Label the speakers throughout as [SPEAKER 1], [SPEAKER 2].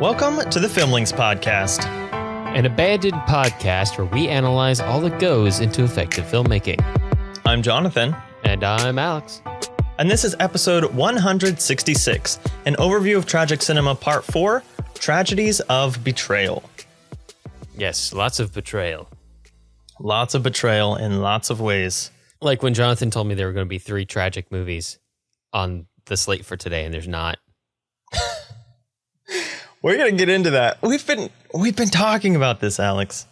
[SPEAKER 1] Welcome to the Filmlings podcast,
[SPEAKER 2] an abandoned podcast where we analyze all that goes into effective filmmaking.
[SPEAKER 1] I'm Jonathan.
[SPEAKER 2] And I'm Alex.
[SPEAKER 1] And this is episode 166, an overview of tragic cinema part 4, Tragedies of Betrayal.
[SPEAKER 2] Yes, lots of betrayal.
[SPEAKER 1] Lots of betrayal in lots of ways.
[SPEAKER 2] Like when Jonathan told me there were going to be 3 tragic movies on the slate for today, and there's not.
[SPEAKER 1] We're going to get into that. We've been talking about this, Alex.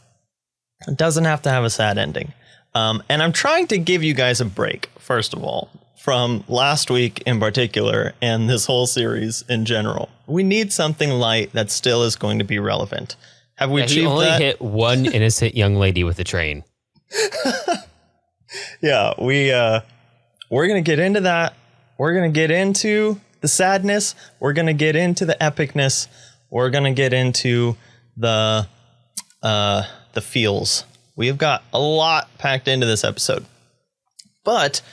[SPEAKER 1] It doesn't have to have a sad ending. And I'm trying to give you guys a break, first of all, from last week in particular and this whole series in general. We need something light that still is going to be relevant. Have we achieved that?
[SPEAKER 2] She only hit one innocent young lady with a train.
[SPEAKER 1] Yeah, we're going to get into that. We're going to get into the sadness. We're going to get into the epicness. We're going to get into the feels. We've got a lot packed into this episode. But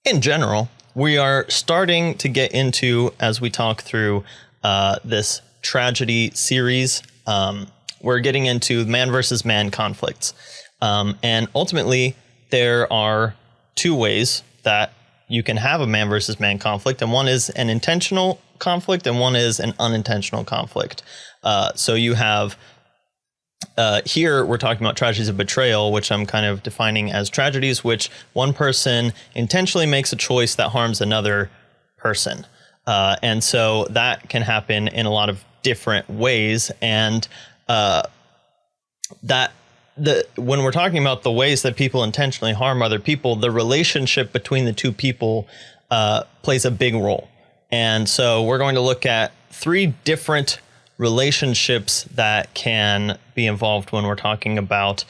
[SPEAKER 1] in general, we are starting to get into, as we talk through this tragedy series, we're getting into man versus man conflicts. And ultimately, there are 2 ways that you can have a man versus man conflict, and one is an intentional conflict and one is an unintentional conflict. So you have here we're talking about tragedies of betrayal, which I'm kind of defining as tragedies which one person intentionally makes a choice that harms another person. And so that can happen in a lot of different ways. And when we're talking about the ways that people intentionally harm other people, the relationship between the 2 people plays a big role. And so we're going to look at 3 different relationships that can be involved when we're talking about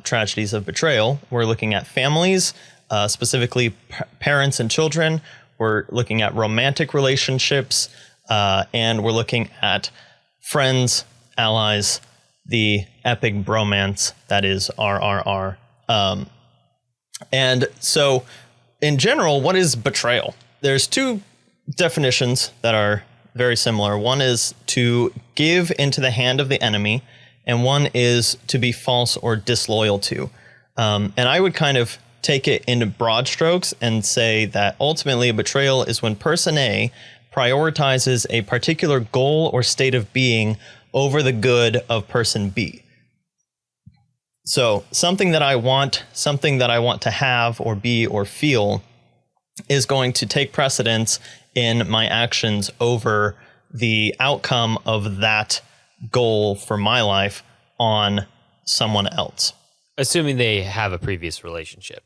[SPEAKER 1] tragedies of betrayal. We're looking at families, specifically parents and children. We're looking at romantic relationships, and we're looking at friends, allies, the epic bromance that is RRR. And so in general, what is betrayal? There's 2 definitions that are very similar. One is to give into the hand of the enemy, and one is to be false or disloyal to. And I would kind of take it into broad strokes and say that ultimately a betrayal is when person A prioritizes a particular goal or state of being over the good of person B. So something that I want to have or be or feel is going to take precedence in my actions over the outcome of that goal for my life on someone else.
[SPEAKER 2] Assuming they have a previous relationship.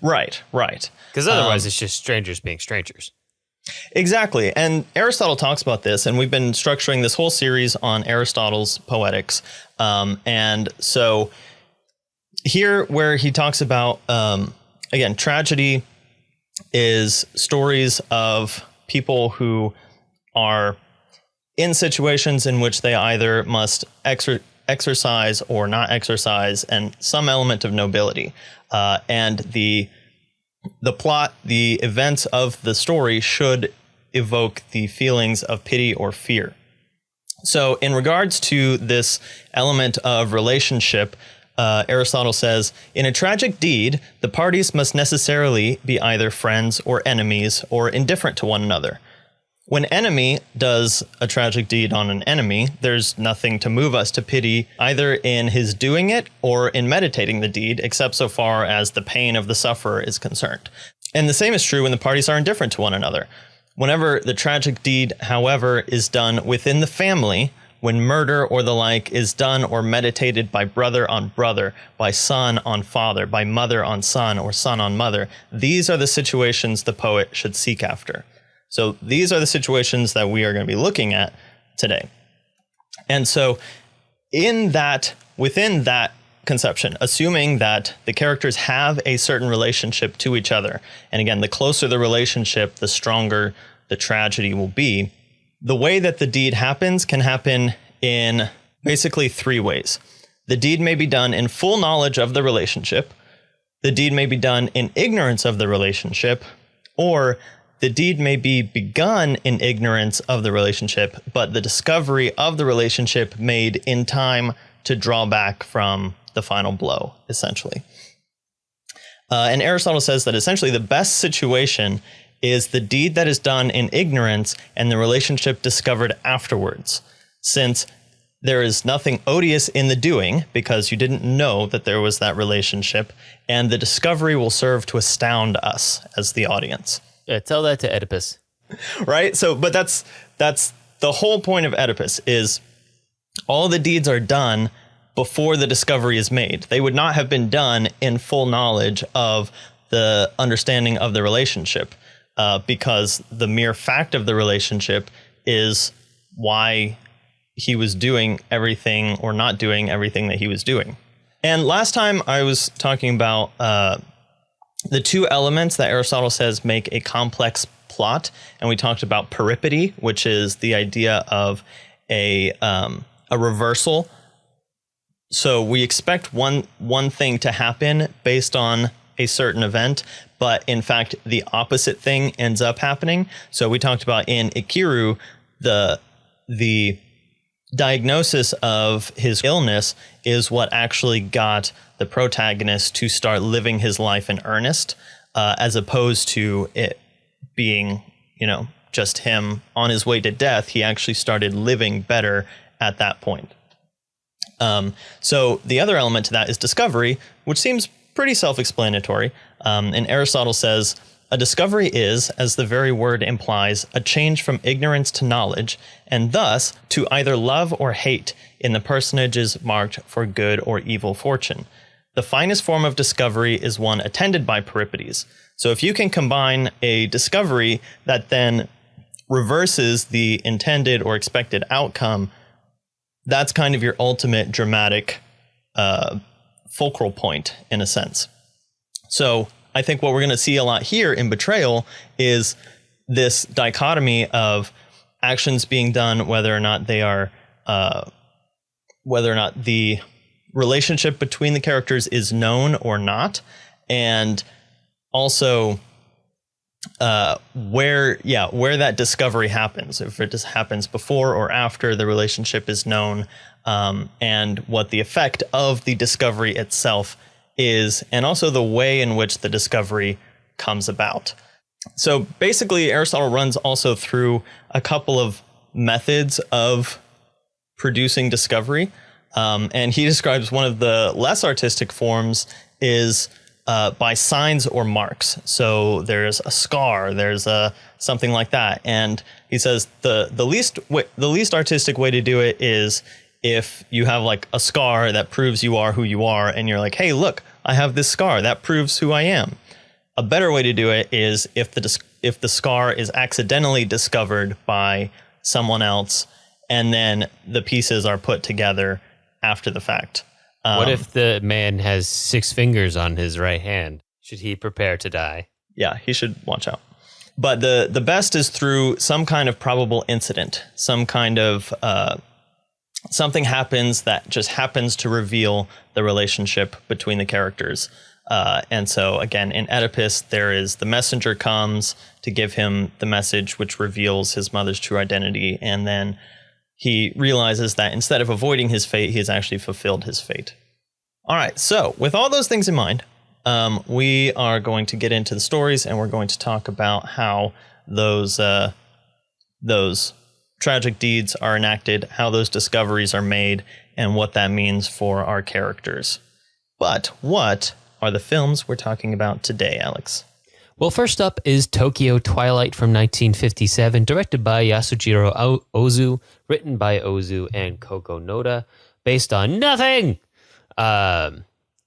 [SPEAKER 1] Right.
[SPEAKER 2] Because otherwise it's just strangers being strangers.
[SPEAKER 1] Exactly. And Aristotle talks about this, and we've been structuring this whole series on Aristotle's Poetics. And so here where he talks about, again, tragedy is stories of people who are in situations in which they either must exercise or not exercise and some element of nobility. And the plot, the events of the story should evoke the feelings of pity or fear. So in regards to this element of relationship, Aristotle says, in a tragic deed, the parties must necessarily be either friends or enemies or indifferent to one another. When enemy does a tragic deed on an enemy, there's nothing to move us to pity either in his doing it or in meditating the deed, except so far as the pain of the sufferer is concerned. And the same is true when the parties are indifferent to one another. Whenever the tragic deed, however, is done within the family, when murder or the like is done or meditated by brother on brother, by son on father, by mother on son, or son on mother, these are the situations the poet should seek after. So these are the situations that we are going to be looking at today. And so within that conception, assuming that the characters have a certain relationship to each other, and again, the closer the relationship, the stronger the tragedy will be, the way that the deed happens can happen in basically 3 ways. The deed may be done in full knowledge of the relationship, the deed may be done in ignorance of the relationship, or the deed may be begun in ignorance of the relationship, but the discovery of the relationship made in time to draw back from the final blow, essentially. And Aristotle says that essentially the best situation is the deed that is done in ignorance and the relationship discovered afterwards, since there is nothing odious in the doing because you didn't know that there was that relationship, and the discovery will serve to astound us as the audience.
[SPEAKER 2] Yeah, tell that to Oedipus.
[SPEAKER 1] Right? So, but that's the whole point of Oedipus, is all the deeds are done before the discovery is made. They would not have been done in full knowledge of the understanding of the relationship, because the mere fact of the relationship is why he was doing everything or not doing everything that he was doing. And last time I was talking about the two elements that Aristotle says make a complex plot, and we talked about peripety, which is the idea of a reversal. So we expect one thing to happen based on a certain event, but in fact the opposite thing ends up happening. So we talked about in Ikiru, the diagnosis of his illness is what actually got the protagonist to start living his life in earnest, as opposed to it being, just him on his way to death. He actually started living better at that point. So the other element to that is discovery, which seems pretty self-explanatory. And Aristotle says, a discovery is, as the very word implies, a change from ignorance to knowledge, and thus to either love or hate in the personages marked for good or evil fortune. The finest form of discovery is one attended by peripeties. So if you can combine a discovery that then reverses the intended or expected outcome, that's kind of your ultimate dramatic fulcral point, in a sense. So I think what we're going to see a lot here in Betrayal is this dichotomy of actions being done, whether or not they are, whether or not the relationship between the characters is known or not, and also where that discovery happens, if it just happens before or after the relationship is known, and what the effect of the discovery itself is, and also the way in which the discovery comes about. So basically, Aristotle runs also through a couple of methods of producing discovery, and he describes one of the less artistic forms is by signs or marks. So there's a scar, there's something like that, and he says the least artistic way to do it is if you have like a scar that proves you are who you are, and you're like, hey, look, I have this scar that proves who I am. A better way to do it is if the scar is accidentally discovered by someone else, and then the pieces are put together after the fact.
[SPEAKER 2] What if the man has 6 fingers on his right hand? Should he prepare to die?
[SPEAKER 1] Yeah, he should watch out. But the best is through some kind of probable incident, some kind of something happens that just happens to reveal the relationship between the characters. And so again, in Oedipus, there is the messenger comes to give him the message which reveals his mother's true identity, and then he realizes that instead of avoiding his fate, he has actually fulfilled his fate. All right, so with all those things in mind, we are going to get into the stories, and we're going to talk about how those tragic deeds are enacted, how those discoveries are made, and what that means for our characters. But what are the films we're talking about today, Alex?
[SPEAKER 2] Well, first up is Tokyo Twilight from 1957, directed by Yasujiro Ozu, written by Ozu and Koko Noda, based on nothing.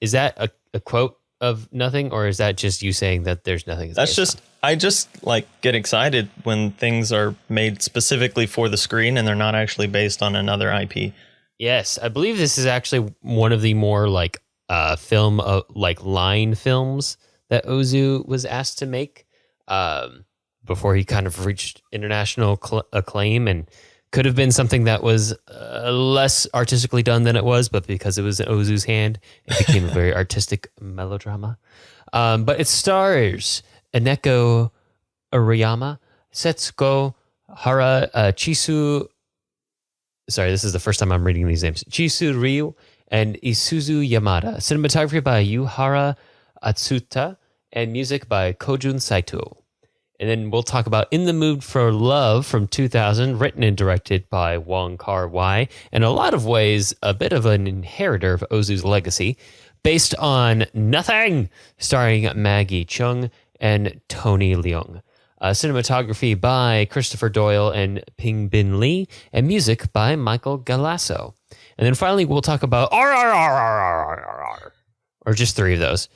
[SPEAKER 2] Is that a quote of nothing, or is that just you saying that there's nothing?
[SPEAKER 1] That's just, I just like get excited when things are made specifically for the screen and they're not actually based on another IP.
[SPEAKER 2] Yes, I believe this is actually one of the more like film like line films that Ozu was asked to make before he kind of reached international acclaim, and could have been something that was less artistically done than it was, but because it was in Ozu's hand, it became a very artistic melodrama. But it stars Eneko Ariyama, Setsuko Hara, Chisu. Sorry, this is the first time I'm reading these names. Chisu Ryu and Isuzu Yamada. Cinematography by Yuhara Atsuta and music by Kojun Saito. And then we'll talk about In the Mood for Love from 2000, written and directed by Wong Kar-wai. In a lot of ways, a bit of an inheritor of Ozu's legacy, based on Nothing, starring Maggie Chung and Tony Leung. Cinematography by Christopher Doyle and Ping Bin Lee, and music by Michael Galasso. And then finally, we'll talk about or just three of those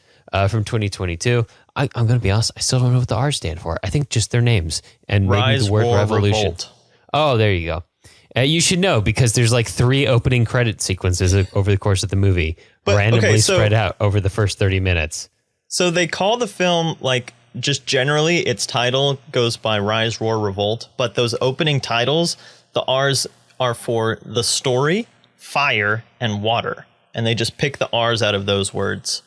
[SPEAKER 2] from 2022. I'm going to be honest, I still don't know what the R stand for. I think just their names and maybe
[SPEAKER 1] Rise,
[SPEAKER 2] the word
[SPEAKER 1] War,
[SPEAKER 2] revolution.
[SPEAKER 1] Revolt.
[SPEAKER 2] Oh, there you go. You should know because there's like 3 opening credit sequences over the course of the movie, randomly spread out over the first 30 minutes.
[SPEAKER 1] So they call the film, like, just generally its title goes by Rise, Roar, Revolt, but those opening titles, the R's are for the story, fire, and water. And they just pick the R's out of those words.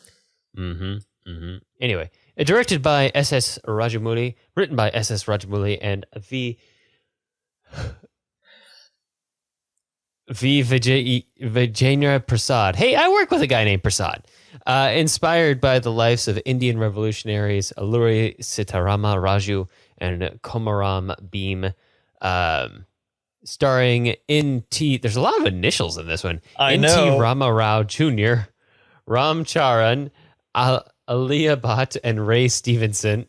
[SPEAKER 2] Anyway, directed by S.S. Rajamouli, written by S.S. Rajamouli and V. Vijayendra Prasad. Hey, I work with a guy named Prasad. Inspired by the lives of Indian revolutionaries Alluri Sitarama Raju and Komaram Bhim. Starring N.T. There's a lot of initials in this one.
[SPEAKER 1] I
[SPEAKER 2] N.T.
[SPEAKER 1] know.
[SPEAKER 2] Rama Rao Jr., Ram Charan, Aliyah Bhatt, and Ray Stevenson.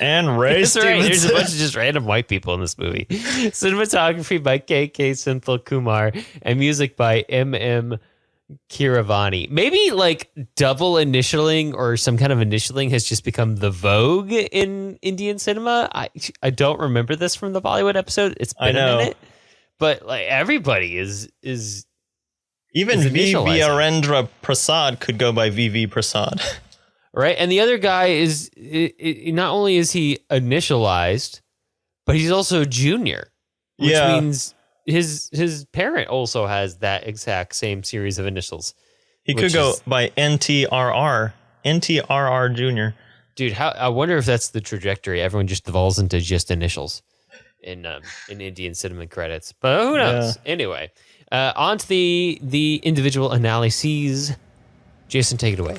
[SPEAKER 1] And Ray
[SPEAKER 2] That's
[SPEAKER 1] Stevenson.
[SPEAKER 2] right. There's a bunch of just random white people in this movie. Cinematography by K.K. Senthil Kumar and music by M.M. Kiravani. Maybe like double initialing or some kind of initialing has just become the vogue in Indian cinema. I don't remember this from the Bollywood episode. It's been a minute. But like everybody is
[SPEAKER 1] even Vijayendra Prasad could go by VV Prasad.
[SPEAKER 2] Right. And the other guy is not only is he initialized, but he's also junior, which means his parent also has that exact same series of initials.
[SPEAKER 1] He could go by NTRR Jr.
[SPEAKER 2] Dude, I wonder if that's the trajectory. Everyone just devolves into just initials in Indian cinema credits. But who knows? Yeah. Anyway, on to the individual analyses. Jason, take it away.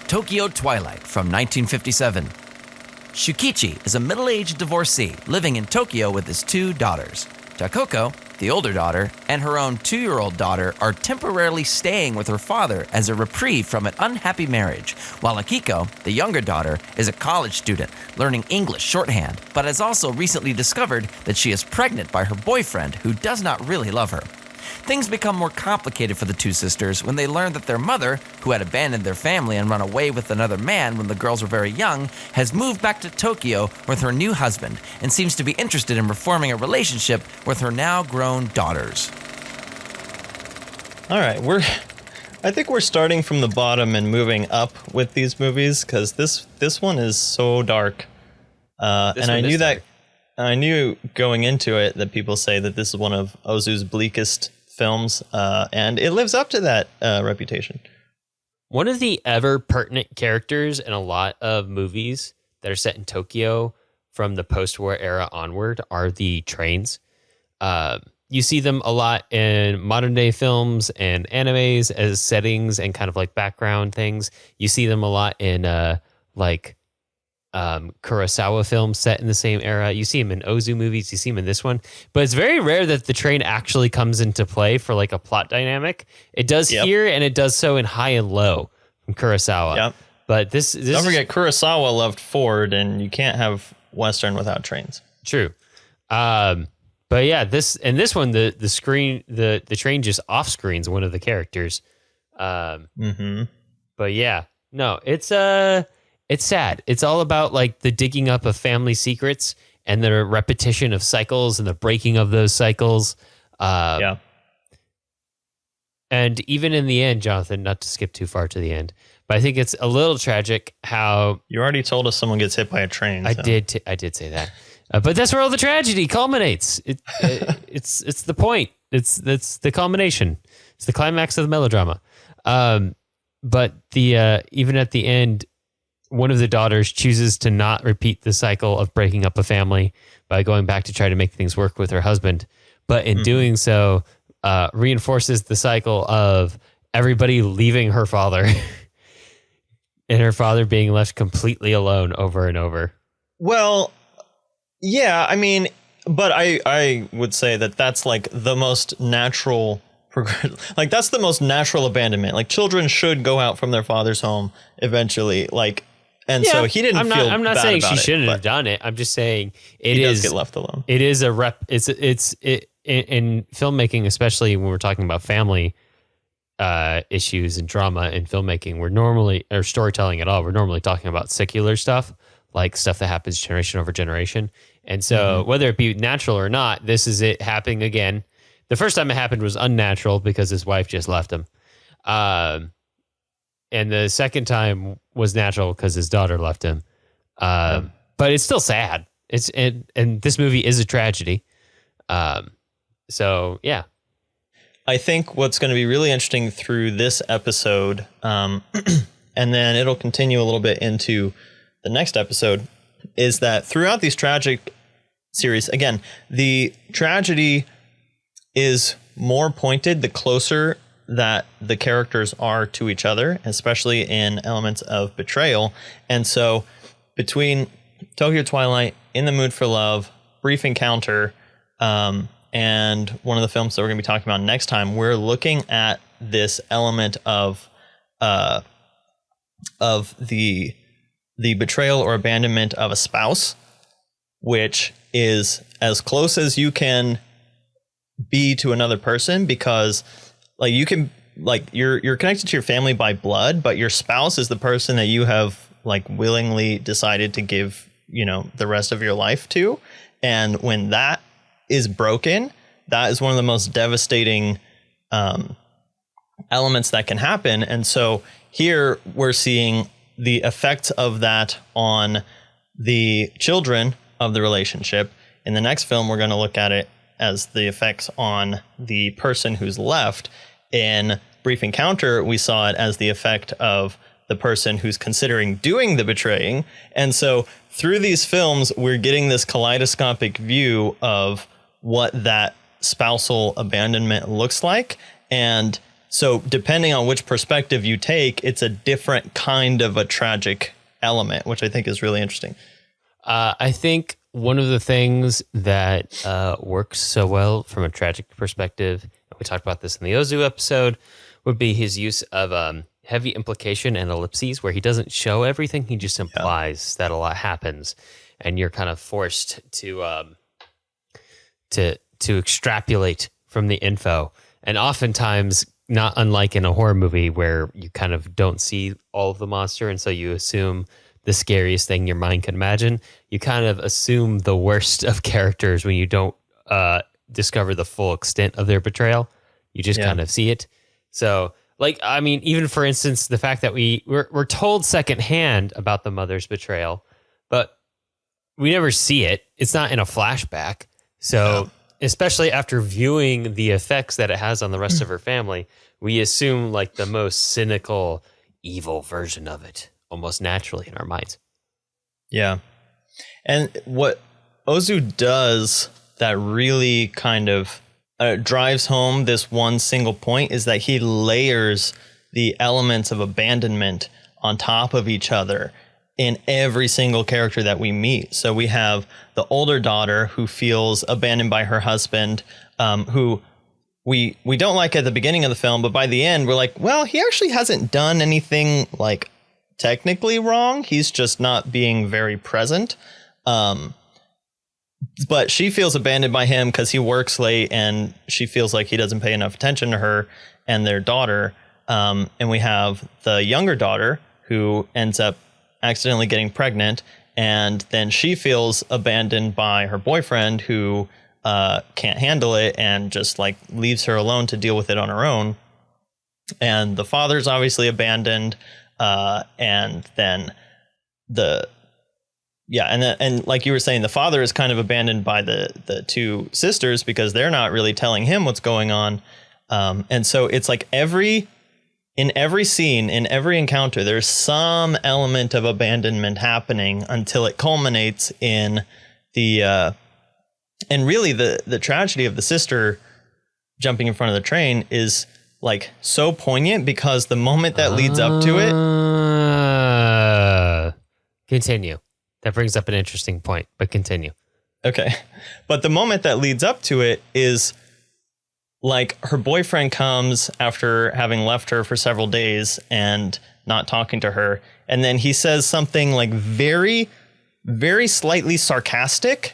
[SPEAKER 3] Tokyo Twilight from 1957. Shukichi is a middle-aged divorcee living in Tokyo with his 2 daughters. Takoko, the older daughter, and her own 2-year-old daughter are temporarily staying with her father as a reprieve from an unhappy marriage, while Akiko, the younger daughter, is a college student learning English shorthand, but has also recently discovered that she is pregnant by her boyfriend, who does not really love her. Things become more complicated for the 2 sisters when they learn that their mother, who had abandoned their family and run away with another man when the girls were very young, has moved back to Tokyo with her new husband and seems to be interested in reforming a relationship with her now grown daughters.
[SPEAKER 1] All right, I think we're starting from the bottom and moving up with these movies because this one is so dark. And I knew going into it that people say that this is one of Ozu's bleakest films, and it lives up to that reputation.
[SPEAKER 2] One of the ever pertinent characters in a lot of movies that are set in Tokyo from the post-war era onward are the trains. You see them a lot in modern day films and animes as settings and kind of like background things. You see them a lot in Kurosawa films set in the same era. You see him in Ozu movies, you see him in this one, but it's very rare that the train actually comes into play for like a plot dynamic. It does here, and it does so in High and Low from Kurosawa. Yep. But this
[SPEAKER 1] don't forget Kurosawa loved Ford, and you can't have Western without trains.
[SPEAKER 2] True. But yeah, this one, the train just off screens one of the characters. But yeah, no, it's sad. It's all about like the digging up of family secrets and the repetition of cycles and the breaking of those cycles. And even in the end, Jonathan, not to skip too far to the end, but I think it's a little tragic how
[SPEAKER 1] you already told us someone gets hit by a train.
[SPEAKER 2] I did say that, but that's where all the tragedy culminates. It's the point. It's the culmination. It's the climax of the melodrama. But the even at the end, one of the daughters chooses to not repeat the cycle of breaking up a family by going back to try to make things work with her husband. But in doing so, reinforces the cycle of everybody leaving her father and her father being left completely alone over and over.
[SPEAKER 1] Well, yeah, I mean, but I would say that that's like the most natural, like that's the most natural abandonment. Like children should go out from their father's home eventually. Like, and so he didn't feel
[SPEAKER 2] I'm not
[SPEAKER 1] bad
[SPEAKER 2] saying
[SPEAKER 1] about
[SPEAKER 2] she
[SPEAKER 1] it,
[SPEAKER 2] shouldn't
[SPEAKER 1] but
[SPEAKER 2] have done it. I'm just saying
[SPEAKER 1] he does get left alone.
[SPEAKER 2] It is a rep. It's in filmmaking, especially when we're talking about family issues and drama in filmmaking, we're normally, or storytelling at all, we're normally talking about secular stuff, like stuff that happens generation over generation. And so whether it be natural or not, this is it happening again. The first time it happened was unnatural because his wife just left him. And the second time was natural because his daughter left him. But it's still sad. And this movie is a tragedy. So yeah.
[SPEAKER 1] I think what's going to be really interesting through this episode, and then it'll continue a little bit into the next episode, is that throughout these tragic series, again, the tragedy is more pointed the closer that the characters are to each other, especially in elements of betrayal. And so between Tokyo Twilight, In the Mood for Love, Brief Encounter, and one of the films that we're going to be talking about next time, we're looking at this element of the betrayal or abandonment of a spouse, which is as close as you can be to another person, because like you can, like you're connected to your family by blood, but your spouse is the person that you have like willingly decided to give, you know, the rest of your life to. And when that is broken, that is one of the most devastating elements that can happen. And so here we're seeing the effects of that on the children of the relationship. In the next film, we're going to look at it as the effects on the person who's left. In Brief Encounter, we saw it as the effect of the person who's considering doing the betraying. And so through these films, we're getting this kaleidoscopic view of what that spousal abandonment looks like. And so depending on which perspective you take, it's a different kind of a tragic element, which I think is really interesting.
[SPEAKER 2] I think one of the things that works so well from a tragic perspective, and we talked about this in the Ozu episode, would be his use of heavy implication and ellipses, where he doesn't show everything, he just implies that a lot happens, and you're kind of forced to extrapolate from the info. And oftentimes, not unlike in a horror movie where you kind of don't see all of the monster, and so you assume the scariest thing your mind can imagine, you kind of assume the worst of characters when you don't discover the full extent of their betrayal. You just kind of see it. So, like, I mean, even for instance, the fact that we're told secondhand about the mother's betrayal, but we never see it. It's not in a flashback. So, especially after viewing the effects that it has on the rest of her family, we assume like the most cynical, evil version of it almost naturally in our minds. Yeah.
[SPEAKER 1] And what Ozu does that really kind of drives home this one single point is that he layers the elements of abandonment on top of each other in every single character that we meet. So we have the older daughter who feels abandoned by her husband, who we don't like at the beginning of the film, but by the end we're like, well, he actually hasn't done anything like technically wrong. He's just not being very present. But she feels abandoned by him because he works late and she feels like he doesn't pay enough attention to her and their daughter. And we have the younger daughter who ends up accidentally getting pregnant, and then she feels abandoned by her boyfriend who can't handle it and just like leaves her alone to deal with it on her own. And the father's obviously abandoned, and then and like you were saying, the father is kind of abandoned by the two sisters because they're not really telling him what's going on. And so it's like every in every scene, in every encounter, there's some element of abandonment happening until it culminates in the and really the tragedy of the sister jumping in front of the train is like so poignant because the moment that leads up to it.
[SPEAKER 2] Continue. That brings up an interesting point, but continue.
[SPEAKER 1] Okay. But the moment that leads up to it is like her boyfriend comes after having left her for several days and not talking to her. And then he says something like very, very slightly sarcastic.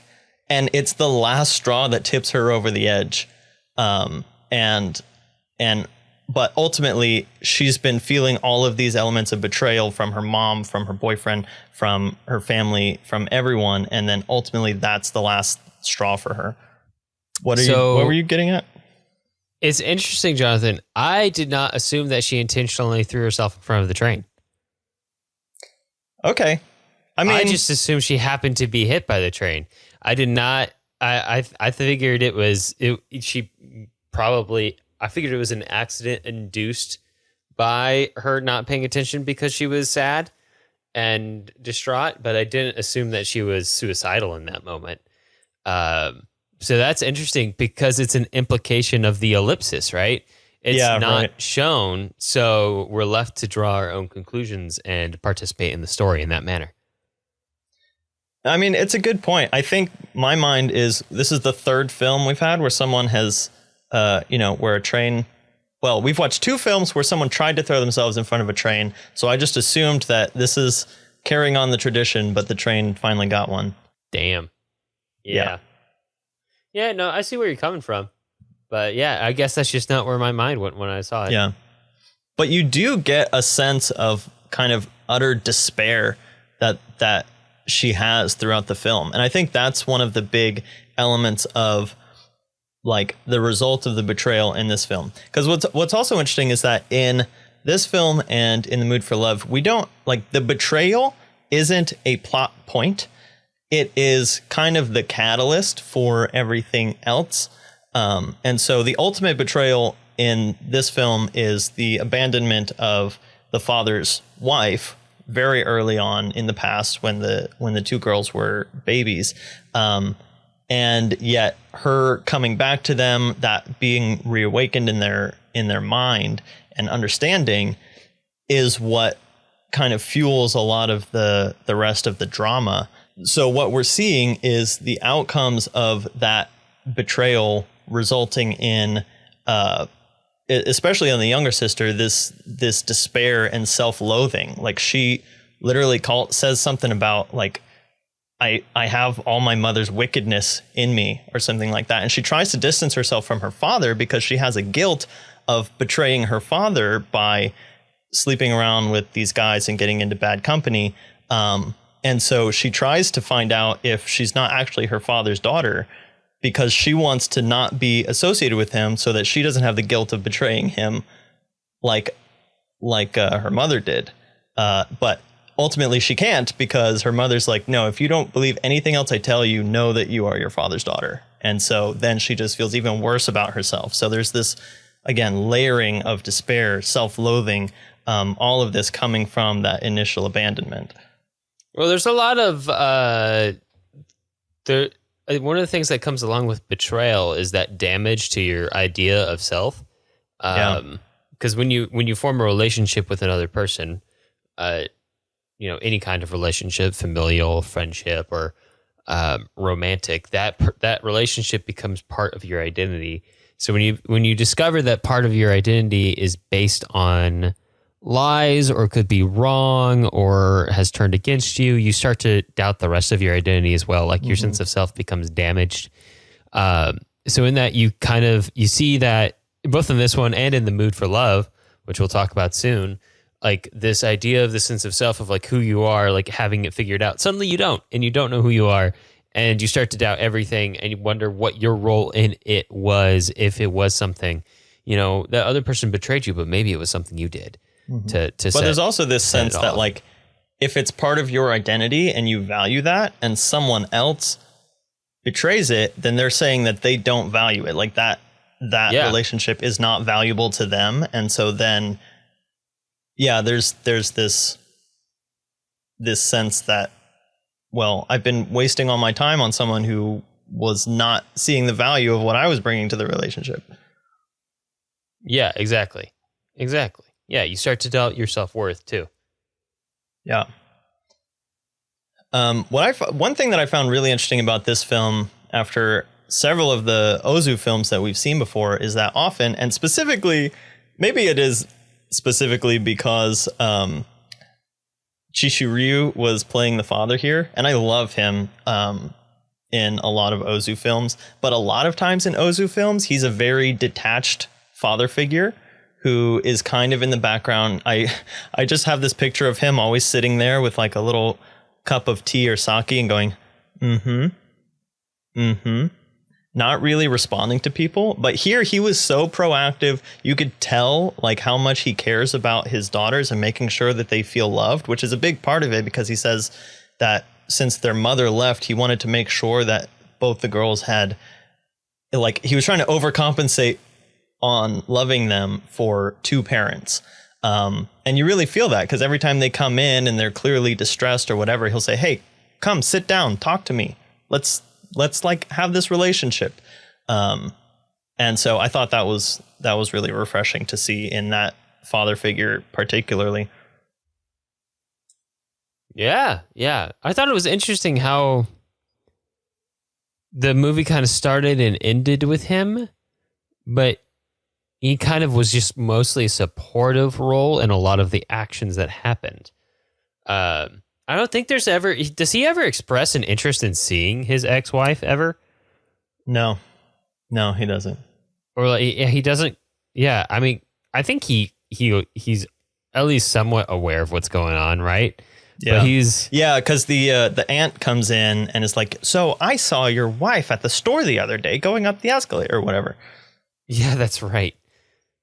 [SPEAKER 1] And it's the last straw that tips her over the edge. But ultimately, she's been feeling all of these elements of betrayal from her mom, from her boyfriend, from her family, from everyone. And then ultimately, that's the last straw for her. What were you getting at?
[SPEAKER 2] It's interesting, Jonathan. I did not assume that she intentionally threw herself in front of the train.
[SPEAKER 1] Okay. I
[SPEAKER 2] just assumed she happened to be hit by the train. I did not. I figured it was. I figured it was an accident induced by her not paying attention because she was sad and distraught. But I didn't assume that she was suicidal in that moment. So that's interesting because it's an implication of the ellipsis, right? It's not shown, so we're left to draw our own conclusions and participate in the story in that manner.
[SPEAKER 1] I mean, it's a good point. I think my mind is this is the third film we've had where someone has, where a train. Well, we've watched two films where someone tried to throw themselves in front of a train. So I just assumed that this is carrying on the tradition, but the train finally got one.
[SPEAKER 2] Damn. Yeah. Yeah, no, I see where you're coming from. But yeah, I guess that's just not where my mind went when I saw it.
[SPEAKER 1] Yeah. But you do get a sense of kind of utter despair that she has throughout the film. And I think that's one of the big elements of like the result of the betrayal in this film. Because what's also interesting is that in this film and in The Mood for Love, we don't like the betrayal isn't a plot point. It is kind of the catalyst for everything else. And so the ultimate betrayal in this film is the abandonment of the father's wife very early on in the past when the two girls were babies. And yet her coming back to them, that being reawakened in their mind and understanding is what kind of fuels a lot of the rest of the drama. So what we're seeing is the outcomes of that betrayal resulting in, especially on the younger sister, this despair and self-loathing. Like she literally says something about like, I have all my mother's wickedness in me or something like that. And she tries to distance herself from her father because she has a guilt of betraying her father by sleeping around with these guys and getting into bad company. And so she tries to find out if she's not actually her father's daughter because she wants to not be associated with him so that she doesn't have the guilt of betraying him like her mother did. But ultimately she can't because her mother's like, no, if you don't believe anything else I tell you, know that you are your father's daughter. And so then she just feels even worse about herself. So there's this, again, layering of despair, self-loathing, all of this coming from that initial abandonment.
[SPEAKER 2] Well, there's a lot of one of the things that comes along with betrayal is that damage to your idea of self. Because when you form a relationship with another person, any kind of relationship, familial, friendship, or romantic, that relationship becomes part of your identity. So when you discover that part of your identity is based on lies or could be wrong or has turned against you, you start to doubt the rest of your identity as well. Like your sense of self becomes damaged. So in that you see that both in this one and in The Mood for Love, which we'll talk about soon, like this idea of the sense of self of like who you are, like having it figured out. Suddenly you don't know who you are. And you start to doubt everything and you wonder what your role in it was, if it was something, that other person betrayed you, but maybe it was something you did. But
[SPEAKER 1] there's also this sense that like if it's part of your identity and you value that and someone else betrays it, then they're saying that they don't value it. Like that relationship is not valuable to them. And so then yeah, there's this sense that, well, I've been wasting all my time on someone who was not seeing the value of what I was bringing to the relationship.
[SPEAKER 2] Yeah, exactly. Yeah, you start to doubt your self-worth too.
[SPEAKER 1] Yeah. One thing that I found really interesting about this film, after several of the Ozu films that we've seen before, is that often, and specifically, maybe it is specifically because Chishu was playing the father here, and I love him in a lot of Ozu films, but a lot of times in Ozu films, he's a very detached father figure who is kind of in the background. I just have this picture of him always sitting there with like a little cup of tea or sake and going, not really responding to people. But here he was so proactive. You could tell like how much he cares about his daughters and making sure that they feel loved, which is a big part of it, because he says that since their mother left, he wanted to make sure that both the girls had, like, he was trying to overcompensate on loving them for two parents. And you really feel that, because every time they come in and they're clearly distressed or whatever, he'll say, hey, come sit down, talk to me. Let's like have this relationship. And so I thought that was really refreshing to see in that father figure particularly.
[SPEAKER 2] Yeah. I thought it was interesting how the movie kind of started and ended with him, but he kind of was just mostly a supportive role in a lot of the actions that happened. I don't think does he ever express an interest in seeing his ex-wife ever?
[SPEAKER 1] No, he doesn't.
[SPEAKER 2] Or like, he doesn't. Yeah. I mean, I think he's at least somewhat aware of what's going on, right?
[SPEAKER 1] Yeah,
[SPEAKER 2] But
[SPEAKER 1] because the aunt comes in and is like, so I saw your wife at the store the other day going up the escalator or whatever.
[SPEAKER 2] Yeah, that's right.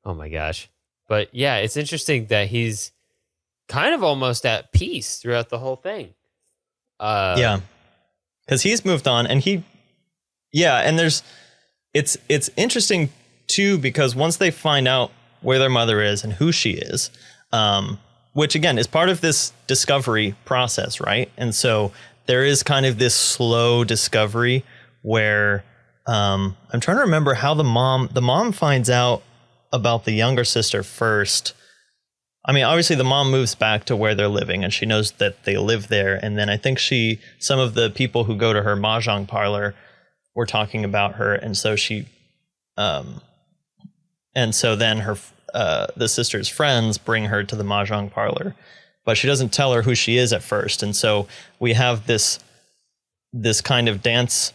[SPEAKER 2] Oh my gosh. But yeah, it's interesting that he's kind of almost at peace throughout the whole thing.
[SPEAKER 1] Yeah, because he's moved on, and and it's interesting too, because once they find out where their mother is and who she is, which again is part of this discovery process, right? And so there is kind of this slow discovery where I'm trying to remember how the mom finds out about the younger sister first. I mean, obviously the mom moves back to where they're living and she knows that they live there. And then I think some of the people who go to her mahjong parlor were talking about her. And so then her, the sister's friends bring her to the mahjong parlor, but she doesn't tell her who she is at first. And so we have this kind of dance,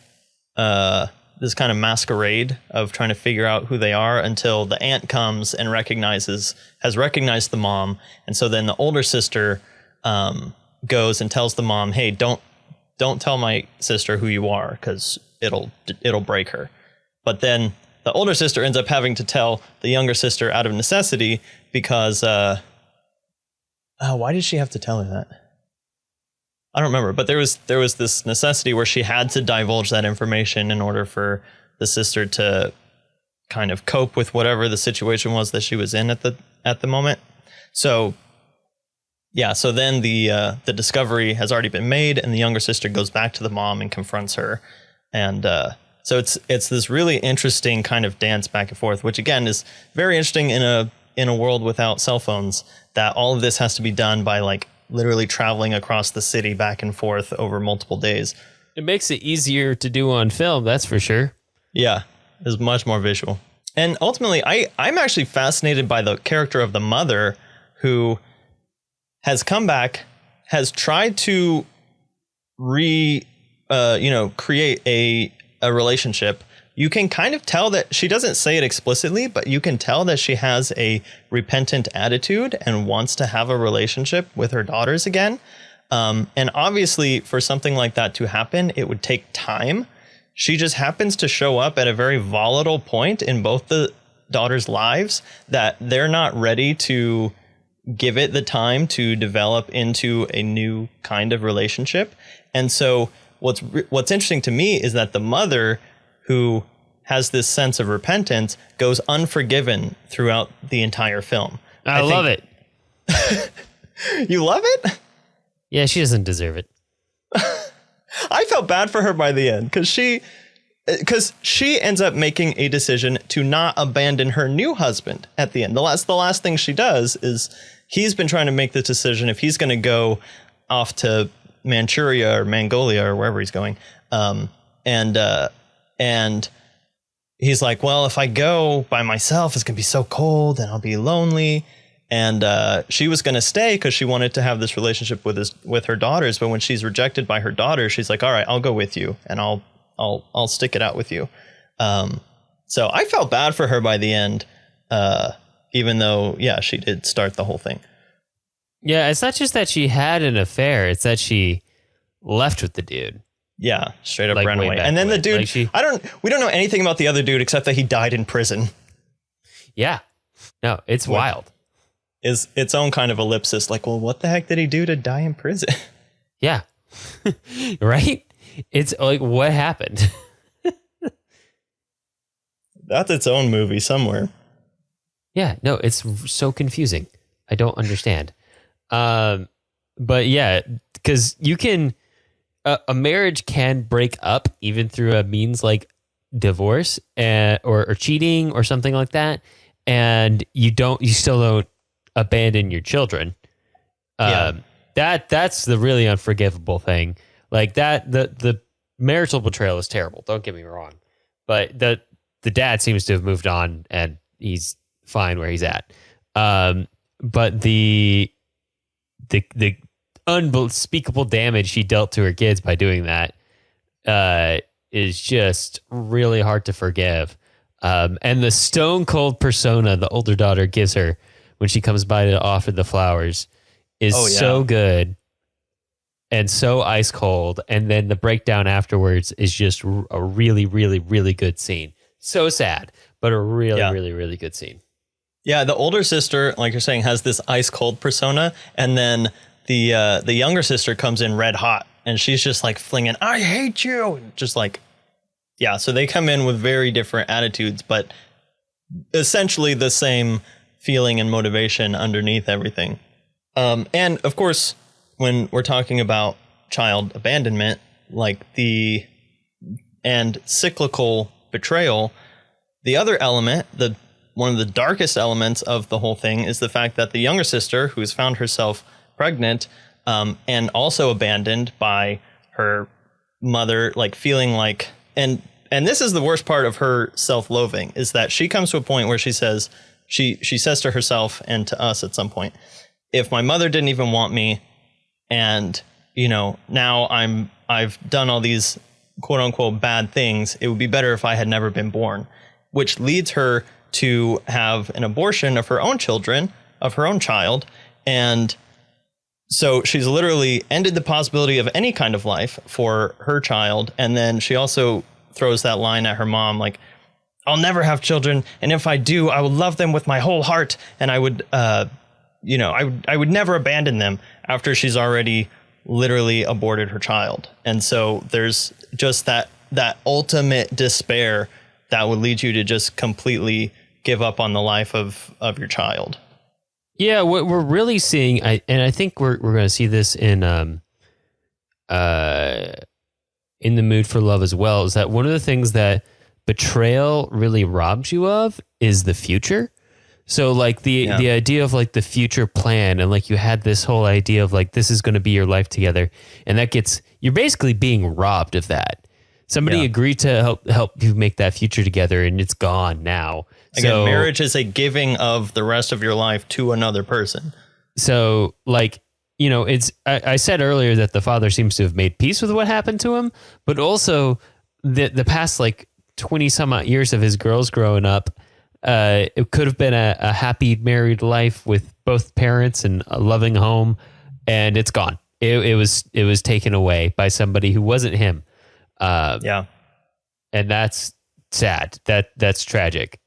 [SPEAKER 1] this kind of masquerade of trying to figure out who they are until the aunt comes and has recognized the mom. And so then the older sister goes and tells the mom, hey, don't tell my sister who you are, because it'll break her. But then the older sister ends up having to tell the younger sister out of necessity, because why did she have to tell her that? I don't remember, but there was this necessity where she had to divulge that information in order for the sister to kind of cope with whatever the situation was that she was in at the moment. So yeah, so then the discovery has already been made, and the younger sister goes back to the mom and confronts her, and so it's this really interesting kind of dance back and forth, which again is very interesting in a world without cell phones, that all of this has to be done by like literally traveling across the city back and forth over multiple days.
[SPEAKER 2] It makes it easier to do on film, that's for sure.
[SPEAKER 1] Yeah, it's much more visual. And ultimately, I'm actually fascinated by the character of the mother, who has come back, has tried to create a relationship. You can kind of tell that she doesn't say it explicitly, but you can tell that she has a repentant attitude and wants to have a relationship with her daughters again. And obviously, for something like that to happen, it would take time. She just happens to show up at a very volatile point in both the daughters' lives that they're not ready to give it the time to develop into a new kind of relationship. And so what's interesting to me is that the mother, who has this sense of repentance, goes unforgiven throughout the entire film.
[SPEAKER 2] I love it.
[SPEAKER 1] You love it?
[SPEAKER 2] Yeah, she doesn't deserve it.
[SPEAKER 1] I felt bad for her by the end because she ends up making a decision to not abandon her new husband at the end. The last thing she does is he's been trying to make the decision if he's going to go off to Manchuria or Mongolia or wherever he's going. And he's like, well, if I go by myself, it's going to be so cold and I'll be lonely. And she was going to stay because she wanted to have this relationship with her daughters. But when she's rejected by her daughter, she's like, all right, I'll go with you and I'll stick it out with you. So I felt bad for her by the end, even though, yeah, she did start the whole thing.
[SPEAKER 2] Yeah, it's not just that she had an affair. It's that she left with the dude.
[SPEAKER 1] Yeah, straight up
[SPEAKER 2] Like,
[SPEAKER 1] ran
[SPEAKER 2] way
[SPEAKER 1] away.
[SPEAKER 2] back
[SPEAKER 1] And then the
[SPEAKER 2] when.
[SPEAKER 1] dude,
[SPEAKER 2] Like
[SPEAKER 1] we don't know anything about the other dude except that he died in prison.
[SPEAKER 2] Yeah. No, it's wild.
[SPEAKER 1] Is its own kind of ellipsis. Like, well, what the heck did he do to die in prison?
[SPEAKER 2] Yeah. Right? It's like, what happened?
[SPEAKER 1] That's its own movie somewhere.
[SPEAKER 2] Yeah, no, it's so confusing. I don't understand. But yeah, because you can, a marriage can break up even through a means like divorce or cheating or something like that. And you still don't abandon your children. That's the really unforgivable thing. Like that, the marital betrayal is terrible. Don't get me wrong, but the dad seems to have moved on and he's fine where he's at. But the unspeakable damage he dealt to her kids by doing that is just really hard to forgive. And the stone cold persona the older daughter gives her when she comes by to offer the flowers is so good and so ice cold. And then the breakdown afterwards is just a really, really, really good scene. So sad, but a really, really, really good scene.
[SPEAKER 1] Yeah, the older sister, like you're saying, has this ice cold persona, and then the younger sister comes in red hot, and she's just like flinging, "I hate you," just like, yeah. So they come in with very different attitudes, but essentially the same feeling and motivation underneath everything. And of course, when we're talking about child abandonment, like and cyclical betrayal, the other element, one of the darkest elements of the whole thing is the fact that the younger sister, who's found herself pregnant, and also abandoned by her mother, like feeling like, and this is the worst part of her self-loathing, is that she comes to a point where she says to herself and to us at some point, if my mother didn't even want me, and now I've done all these quote unquote bad things, it would be better if I had never been born, which leads her to have an abortion of her own children, of her own child. And so she's literally ended the possibility of any kind of life for her child. And then she also throws that line at her mom, like, I'll never have children, and if I do, I will love them with my whole heart, and I would I would never abandon them, after she's already literally aborted her child. And so there's just that ultimate despair that would lead you to just completely give up on the life of your child.
[SPEAKER 2] Yeah, what we're really seeing, and I think we're going to see this in The Mood for Love as well, is that one of the things that betrayal really robs you of is the future. So like the idea of like the future plan, and like you had this whole idea of like, this is going to be your life together, and you're basically being robbed of that. Somebody agreed to help you make that future together, and it's gone now.
[SPEAKER 1] Again, marriage is a giving of the rest of your life to another person.
[SPEAKER 2] So like, I said earlier that the father seems to have made peace with what happened to him, but also the past like 20 some odd years of his girls growing up, it could have been a happy married life with both parents and a loving home, and it's gone. It was taken away by somebody who wasn't him. And that's sad. That's tragic.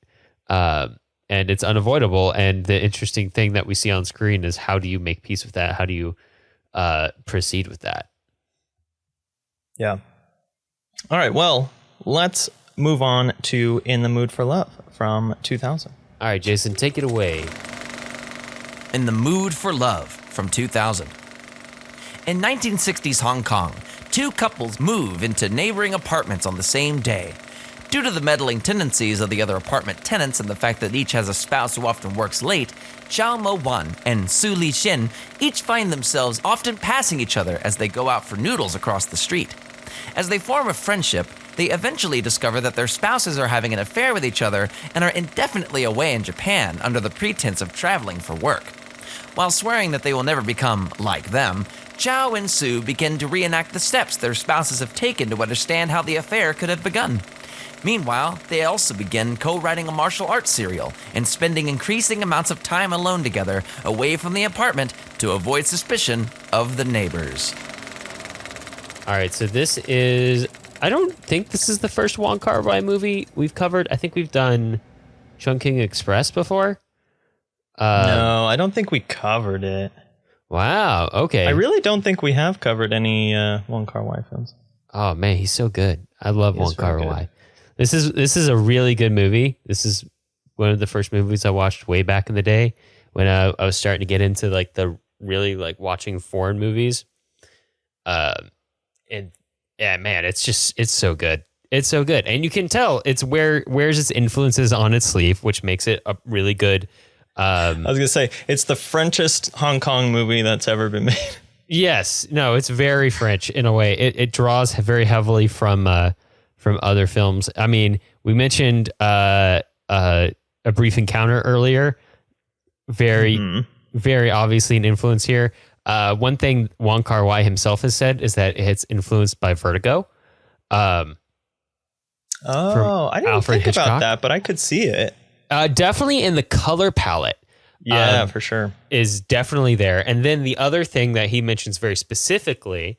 [SPEAKER 2] And it's unavoidable. And the interesting thing that we see on screen is, how do you make peace with that? How do you proceed with that?
[SPEAKER 1] Yeah. All right. Well, let's move on to In the Mood for Love from 2000.
[SPEAKER 2] All right, Jason, take it away.
[SPEAKER 3] In the Mood for Love from 2000. In 1960s Hong Kong, two couples move into neighboring apartments on the same day. Due to the meddling tendencies of the other apartment tenants and the fact that each has a spouse who often works late, Zhao Mo-wan and Su Li-shin each find themselves often passing each other as they go out for noodles across the street. As they form a friendship, they eventually discover that their spouses are having an affair with each other and are indefinitely away in Japan under the pretense of traveling for work. While swearing that they will never become like them, Zhao and Su begin to reenact the steps their spouses have taken to understand how the affair could have begun. Meanwhile, they also begin co-writing a martial arts serial and spending increasing amounts of time alone together away from the apartment to avoid suspicion of the neighbors.
[SPEAKER 2] All right, so this is... I don't think this is the first Wong Kar-wai movie we've covered. I think we've done Chungking Express before.
[SPEAKER 1] No, I don't think we covered it.
[SPEAKER 2] Wow, okay.
[SPEAKER 1] I really don't think we have covered any Wong Kar-wai films.
[SPEAKER 2] Oh, man, he's so good. I love Wong Kar-wai. This is a really good movie. This is one of the first movies I watched way back in the day when I was starting to get into like the really like watching foreign movies. And yeah, man, it's so good. It's so good. And you can tell it's wears its influences on its sleeve, which makes it a really good. I was
[SPEAKER 1] going to say, it's the Frenchest Hong Kong movie that's ever been made.
[SPEAKER 2] Yes. No, it's very French in a way. It draws very heavily from other films. I mean, we mentioned A Brief Encounter earlier. Very, very obviously an influence here. One thing Wong Kar-wai himself has said is that it's influenced by Vertigo.
[SPEAKER 1] I didn't
[SPEAKER 2] Alfred
[SPEAKER 1] think about
[SPEAKER 2] Hitchcock.
[SPEAKER 1] that, but I could see it.
[SPEAKER 2] Definitely in the color palette.
[SPEAKER 1] Yeah, for sure.
[SPEAKER 2] Is definitely there. And then the other thing that he mentions very specifically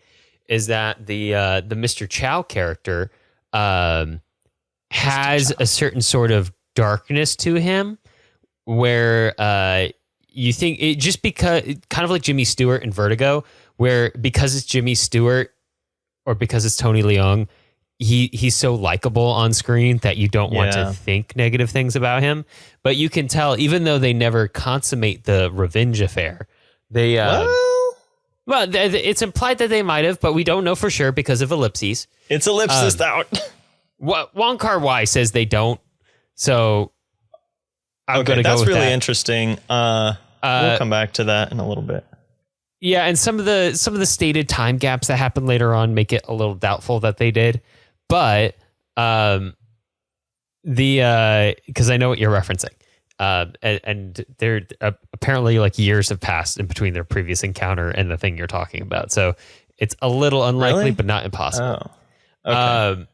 [SPEAKER 2] is that the Mr. Chow character has a certain sort of darkness to him where you think it just because kind of like Jimmy Stewart in Vertigo, where because it's Jimmy Stewart or because it's Tony Leung, he's so likable on screen that you don't want to think negative things about him. But you can tell, even though they never consummate the revenge affair, they well, it's implied that they might have, but we don't know for sure because of ellipses.
[SPEAKER 1] It's ellipsis out.
[SPEAKER 2] Wong Kar-wai says they don't, so I'm going to go with that.
[SPEAKER 1] That's really interesting. We'll come back to that in a little bit.
[SPEAKER 2] Yeah, and some of the stated time gaps that happen later on make it a little doubtful that they did. But because I know what you're referencing, and there apparently like years have passed in between their previous encounter and the thing you're talking about, so it's a little unlikely, but not impossible.
[SPEAKER 1] Oh, okay.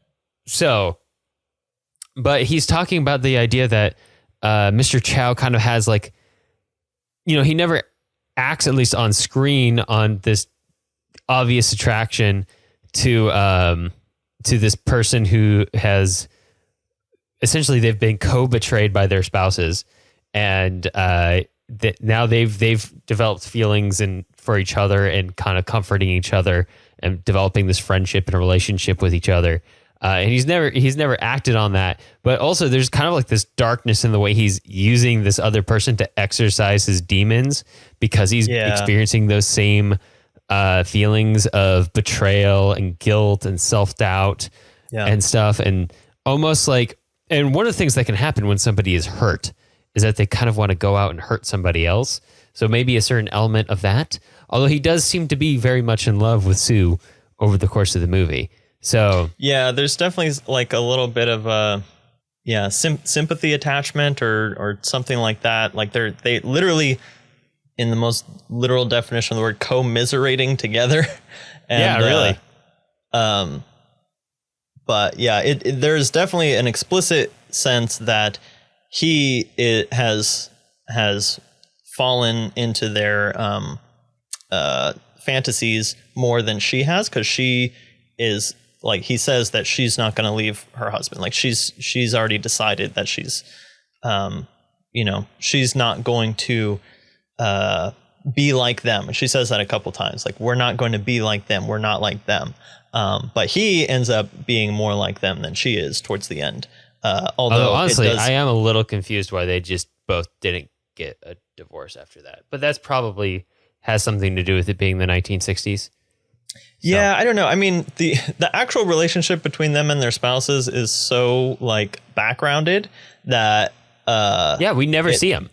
[SPEAKER 2] But he's talking about the idea that Mr. Chow kind of has like, he never acts, at least on screen, on this obvious attraction to this person who has essentially they've been co-betrayed by their spouses, and now they've developed feelings for each other and kind of comforting each other and developing this friendship and a relationship with each other. And he's never acted on that, but also there's kind of like this darkness in the way he's using this other person to exercise his demons because he's experiencing those same feelings of betrayal and guilt and self-doubt and stuff. And almost like, and one of the things that can happen when somebody is hurt is that they kind of want to go out and hurt somebody else. So maybe a certain element of that, although he does seem to be very much in love with Sue over the course of the movie. So
[SPEAKER 1] yeah, there's definitely like a little bit of a sympathy attachment or something like that. Like they literally, in the most literal definition of the word, commiserating together. And,
[SPEAKER 2] really.
[SPEAKER 1] But yeah, there's definitely an explicit sense that he has fallen into their fantasies more than she has, because she is. Like he says that she's not going to leave her husband. Like she's already decided that she's not going to be like them. And she says that a couple times. Like, we're not going to be like them. We're not like them. But he ends up being more like them than she is towards the end. Although
[SPEAKER 2] honestly, I am a little confused why they just both didn't get a divorce after that. But that's probably has something to do with it being the 1960s.
[SPEAKER 1] Yeah, I don't know. I mean, the actual relationship between them and their spouses is so like backgrounded that
[SPEAKER 2] we never see them.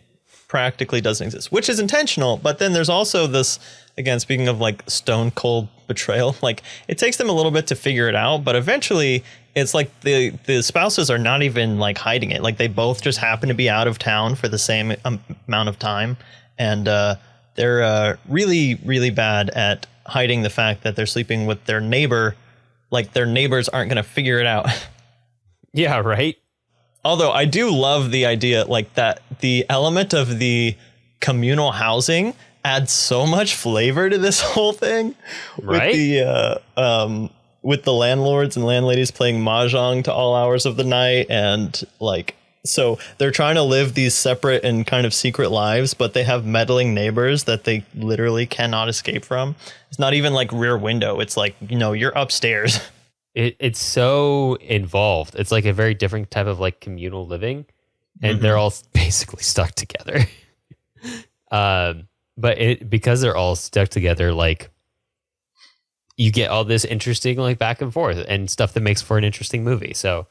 [SPEAKER 1] Practically doesn't exist, which is intentional. But then there's also this, again, speaking of like stone cold betrayal, like it takes them a little bit to figure it out, but eventually it's like the spouses are not even like hiding it. Like they both just happen to be out of town for the same amount of time, and they're really, really bad at hiding the fact that they're sleeping with their neighbor. Like their neighbors aren't going to figure it out.
[SPEAKER 2] Yeah, right.
[SPEAKER 1] Although I do love the idea like that the element of the communal housing adds so much flavor to this whole thing.
[SPEAKER 2] Right.
[SPEAKER 1] With the landlords and landladies playing mahjong to all hours of the night. And like, so they're trying to live these separate and kind of secret lives, but they have meddling neighbors that they literally cannot escape from. It's not even like Rear Window. It's like, you're upstairs.
[SPEAKER 2] It's so involved. It's like a very different type of like communal living, and they're all basically stuck together. But because they're all stuck together, like you get all this interesting like back and forth and stuff that makes for an interesting movie. So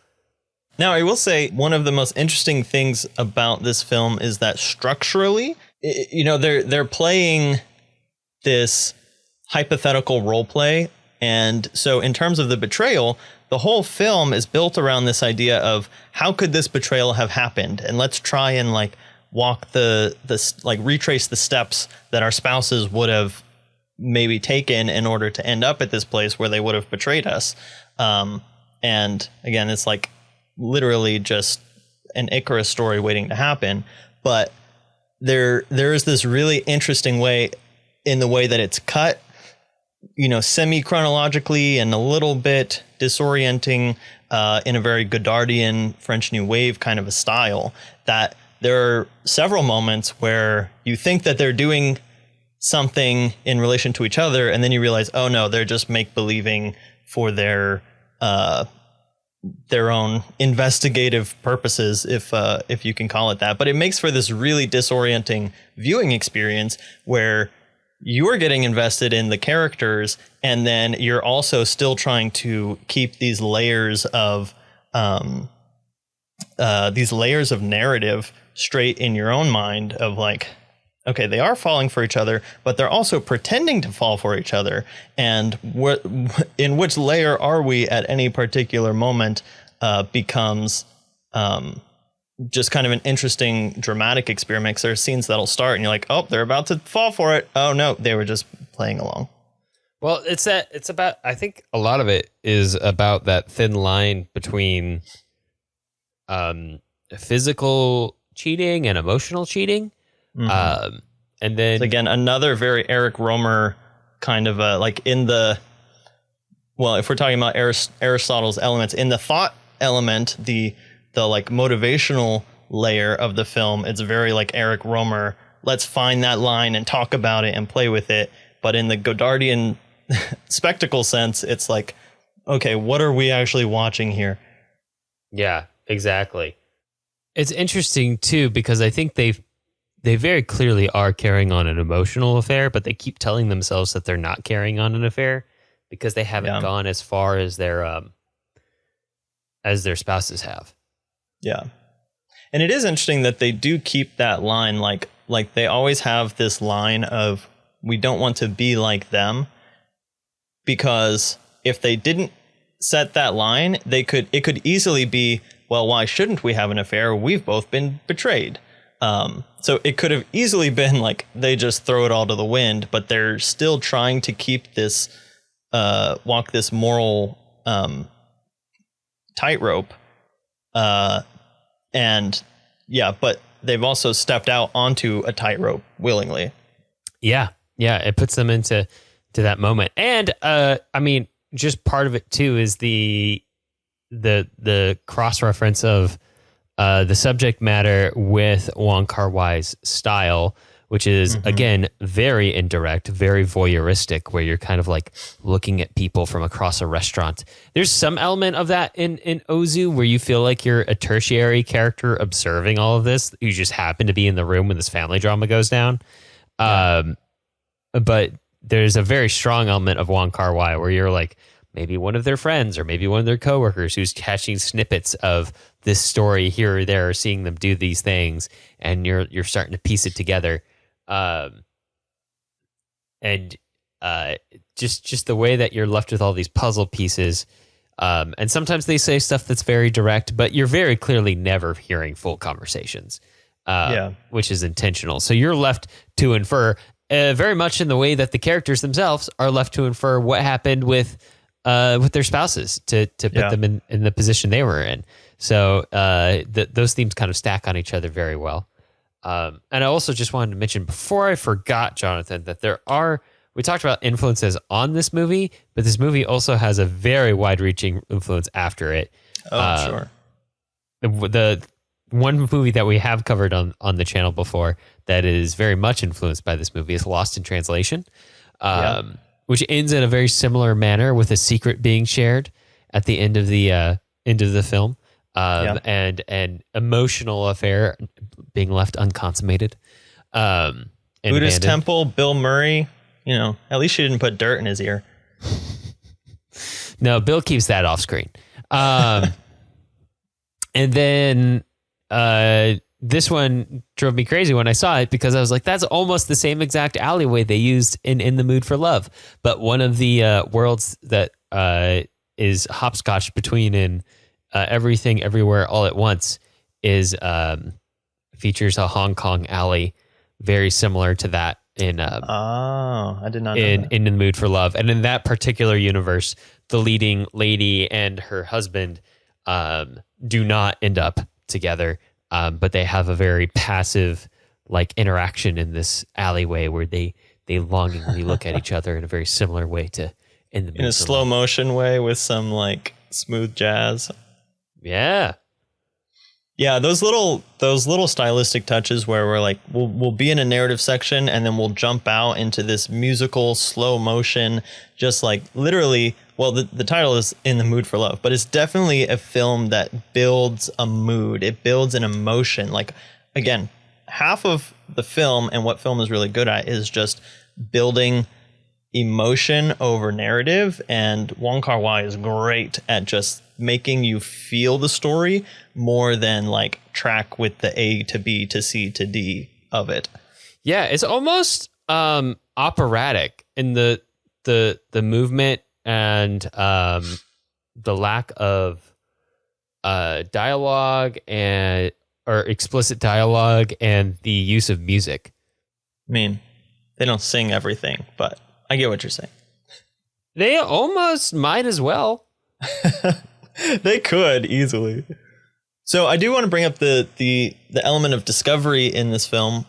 [SPEAKER 1] now I will say one of the most interesting things about this film is that structurally, they're playing this hypothetical role play. And so in terms of the betrayal, the whole film is built around this idea of how could this betrayal have happened? And let's try and like walk retrace the steps that our spouses would have maybe taken in order to end up at this place where they would have betrayed us. And again, it's like literally just an Icarus story waiting to happen. But there is this really interesting way in the way that it's cut, semi-chronologically and a little bit disorienting in a very Godardian French New Wave kind of a style, that there are several moments where you think that they're doing something in relation to each other, and then you realize, oh no, they're just make-believing for their own investigative purposes, if you can call it that. But it makes for this really disorienting viewing experience where you're getting invested in the characters, and then you're also still trying to keep these layers of narrative straight in your own mind of like, okay, they are falling for each other, but they're also pretending to fall for each other. And in which layer are we at any particular moment becomes just kind of an interesting dramatic experiment. 'Cause there are scenes that'll start and you're like, oh, they're about to fall for it. Oh no, they were just playing along.
[SPEAKER 2] Well, I think a lot of it is about that thin line between physical cheating and emotional cheating. And then
[SPEAKER 1] so again, another very Eric Romer kind of like if we're talking about Aristotle's elements in the thought element, the like motivational layer of the film, it's very like Eric Romer. Let's find that line and talk about it and play with it. But in the Godardian spectacle sense, it's like, okay, what are we actually watching here?
[SPEAKER 2] Yeah, exactly. It's interesting too, because I think they very clearly are carrying on an emotional affair, but they keep telling themselves that they're not carrying on an affair because they haven't gone as far as their spouses have.
[SPEAKER 1] Yeah. And it is interesting that they do keep that line, like they always have this line of, we don't want to be like them, because if they didn't set that line, it could easily be, well, why shouldn't we have an affair? We've both been betrayed. So it could have easily been like they just throw it all to the wind, but they're still trying to keep this, walk this moral tightrope. And yeah, but they've also stepped out onto a tightrope willingly.
[SPEAKER 2] Yeah. It puts them into that moment. And I mean, just part of it too is the cross reference of the subject matter with Wong Kar-wai's style, which is, again, very indirect, very voyeuristic, where you're kind of like looking at people from across a restaurant. There's some element of that in Ozu where you feel like you're a tertiary character observing all of this. You just happen to be in the room when this family drama goes down. But there's a very strong element of Wong Kar-wai where you're like maybe one of their friends or maybe one of their coworkers who's catching snippets of this story here or there, seeing them do these things, and you're starting to piece it together. Just the way that you're left with all these puzzle pieces. And sometimes they say stuff that's very direct, but you're very clearly never hearing full conversations, which is intentional. So you're left to infer very much in the way that the characters themselves are left to infer what happened with their spouses to put them in the position they were in. So those themes kind of stack on each other very well. And I also just wanted to mention before I forgot, Jonathan, that we talked about influences on this movie, but this movie also has a very wide-reaching influence after it.
[SPEAKER 1] Sure.
[SPEAKER 2] The one movie that we have covered on the channel before that is very much influenced by this movie is Lost in Translation, which ends in a very similar manner with a secret being shared at the end of the film, and an emotional affair being left unconsummated.
[SPEAKER 1] Buddhist
[SPEAKER 2] abandoned.
[SPEAKER 1] temple, Bill Murray. At least she didn't put dirt in his ear.
[SPEAKER 2] No, Bill keeps that off screen. And then this one drove me crazy when I saw it because I was like, that's almost the same exact alleyway they used in The Mood for Love. But one of the worlds that is hopscotch between in Everything Everywhere All at Once is features a Hong Kong alley very similar to that
[SPEAKER 1] I did not know that.
[SPEAKER 2] in The Mood for Love. And in that particular universe, the leading lady and her husband do not end up together, but they have a very passive like interaction in this alleyway where they longingly look at each other in a very similar way to in a
[SPEAKER 1] slow motion way with some like smooth jazz. Yeah, those little stylistic touches where we're like we'll be in a narrative section and then we'll jump out into this musical slow motion, just like literally. Well, the title is In the Mood for Love, but it's definitely a film that builds a mood. It builds an emotion. Like, again, half of the film and what film is really good at is just building emotion over narrative. And Wong Kar-wai is great at just making you feel the story more than like track with the A to B to C to D of it.
[SPEAKER 2] Yeah, it's almost operatic in the movement and the lack of dialogue or explicit dialogue and the use of music.
[SPEAKER 1] I mean, they don't sing everything, but I get what you're saying.
[SPEAKER 2] They almost might as well.
[SPEAKER 1] They could easily. So I do want to bring up the element of discovery in this film,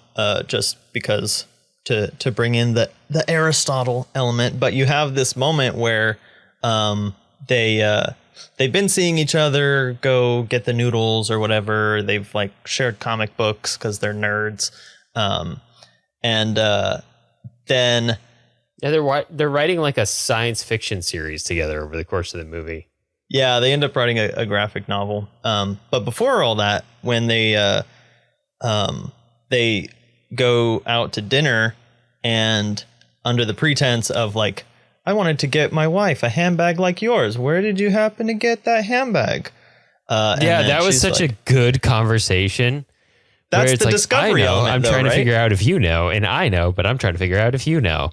[SPEAKER 1] just because to bring in the Aristotle element. But you have this moment where they've been seeing each other go get the noodles or whatever. They've like shared comic books because they're nerds, and then
[SPEAKER 2] they're writing like a science fiction series together over the course of the movie.
[SPEAKER 1] Yeah, they end up writing a graphic novel. But before all that, when they go out to dinner and under the pretense of like, I wanted to get my wife a handbag like yours. Where did you happen to get that handbag?
[SPEAKER 2] That was such a good conversation.
[SPEAKER 1] That's the discovery element.
[SPEAKER 2] I'm trying to figure out if you know, and I know, but I'm trying to figure out if you know.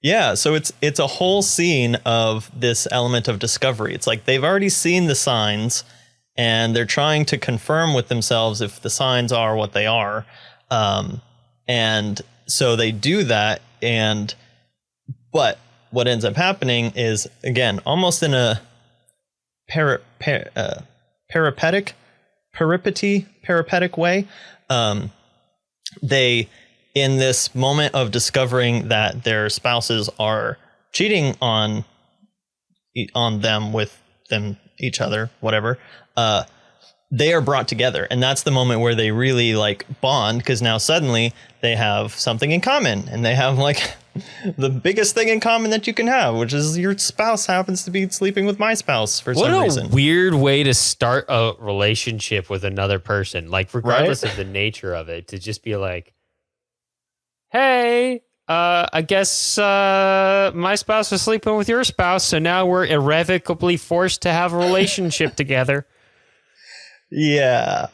[SPEAKER 1] Yeah, so it's a whole scene of this element of discovery. It's like they've already seen the signs and they're trying to confirm with themselves if the signs are what they are. And so they do that. But what ends up happening is, again, almost in a peripetic way, they, in this moment of discovering that their spouses are cheating on them with each other, whatever, they are brought together, and that's the moment where they really like bond, because now suddenly they have something in common, and they have like the biggest thing in common that you can have, which is your spouse happens to be sleeping with my spouse for some reason.
[SPEAKER 2] What a weird way to start a relationship with another person, like regardless of the nature of it, to just be like, hey, I guess my spouse is sleeping with your spouse, so now we're irrevocably forced to have a relationship together.
[SPEAKER 1] Yeah.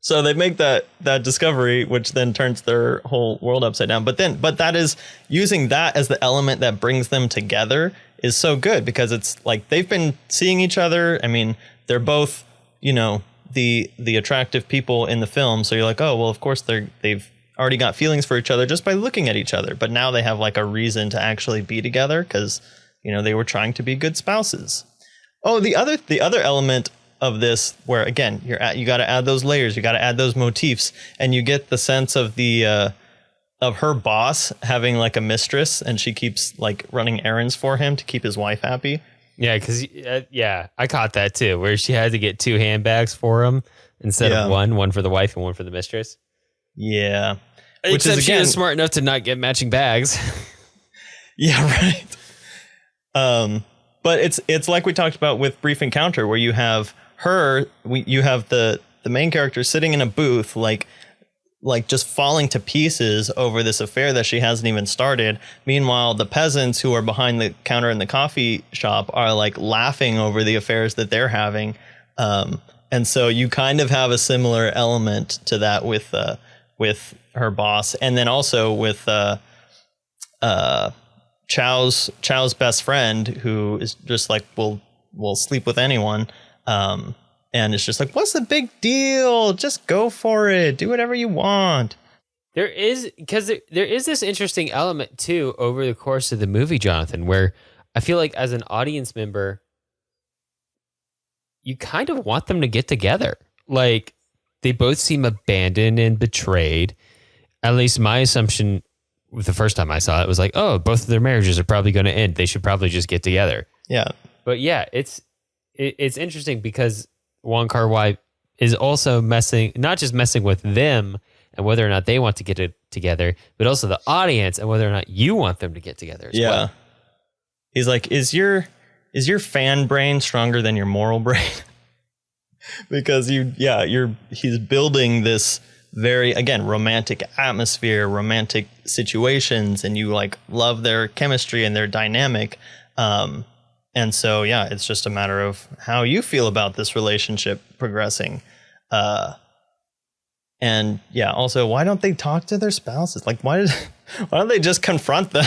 [SPEAKER 1] So they make that discovery, which then turns their whole world upside down. But that is using that as the element that brings them together is so good, because it's like they've been seeing each other. I mean, they're both, the attractive people in the film. So you're like, oh, well, of course they've already got feelings for each other just by looking at each other. But now they have like a reason to actually be together because, they were trying to be good spouses. Oh, the other element of this, where again you got to add those layers, you got to add those motifs, and you get the sense of of her boss having like a mistress, and she keeps like running errands for him to keep his wife happy.
[SPEAKER 2] Yeah, because I caught that too, where she had to get 2 handbags for him instead of one for the wife and one for the mistress.
[SPEAKER 1] Yeah,
[SPEAKER 2] which is, again, she was smart enough to not get matching bags.
[SPEAKER 1] Yeah, right. But it's like we talked about with Brief Encounter, where you have you have the main character sitting in a booth, like just falling to pieces over this affair that she hasn't even started. Meanwhile, the peasants who are behind the counter in the coffee shop are like laughing over the affairs that they're having. And so you kind of have a similar element to that with her boss, and then also with Chow's best friend, who is just like will sleep with anyone. And it's just like, what's the big deal? Just go for it. Do whatever you want.
[SPEAKER 2] There is this interesting element too over the course of the movie, Jonathan, where I feel like as an audience member, you kind of want them to get together. Like, they both seem abandoned and betrayed. At least my assumption the first time I saw it was like, oh, both of their marriages are probably going to end. They should probably just get together.
[SPEAKER 1] Yeah.
[SPEAKER 2] But yeah, it's interesting because Wong Kar-wai is also not just messing with them and whether or not they want to get it together, but also the audience and whether or not you want them to get together as well.
[SPEAKER 1] He's like, is your fan brain stronger than your moral brain? Because he's building this very, again, romantic atmosphere, romantic situations, and you like love their chemistry and their dynamic. And so, it's just a matter of how you feel about this relationship progressing. And also, why don't they talk to their spouses? Like, why don't they just confront them?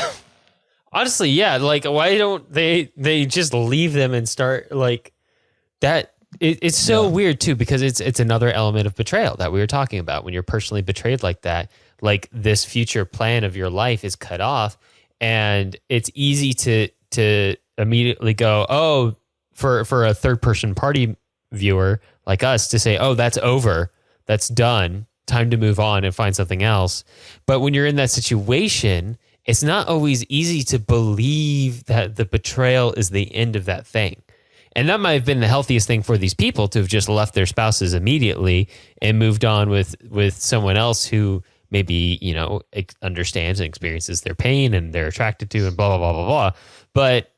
[SPEAKER 2] Honestly, yeah. Like, why don't they just leave them and start like that? It's so weird too, because it's another element of betrayal that we were talking about. When you're personally betrayed like that, like this future plan of your life is cut off, and it's easy to immediately go, oh, for a third person party viewer like us to say, oh, that's over, that's done, time to move on and find something else. But when you're in that situation, it's not always easy to believe that the betrayal is the end of that thing. And that might have been the healthiest thing for these people, to have just left their spouses immediately and moved on with someone else who maybe, understands and experiences their pain and they're attracted to and blah, blah, blah, blah, blah. But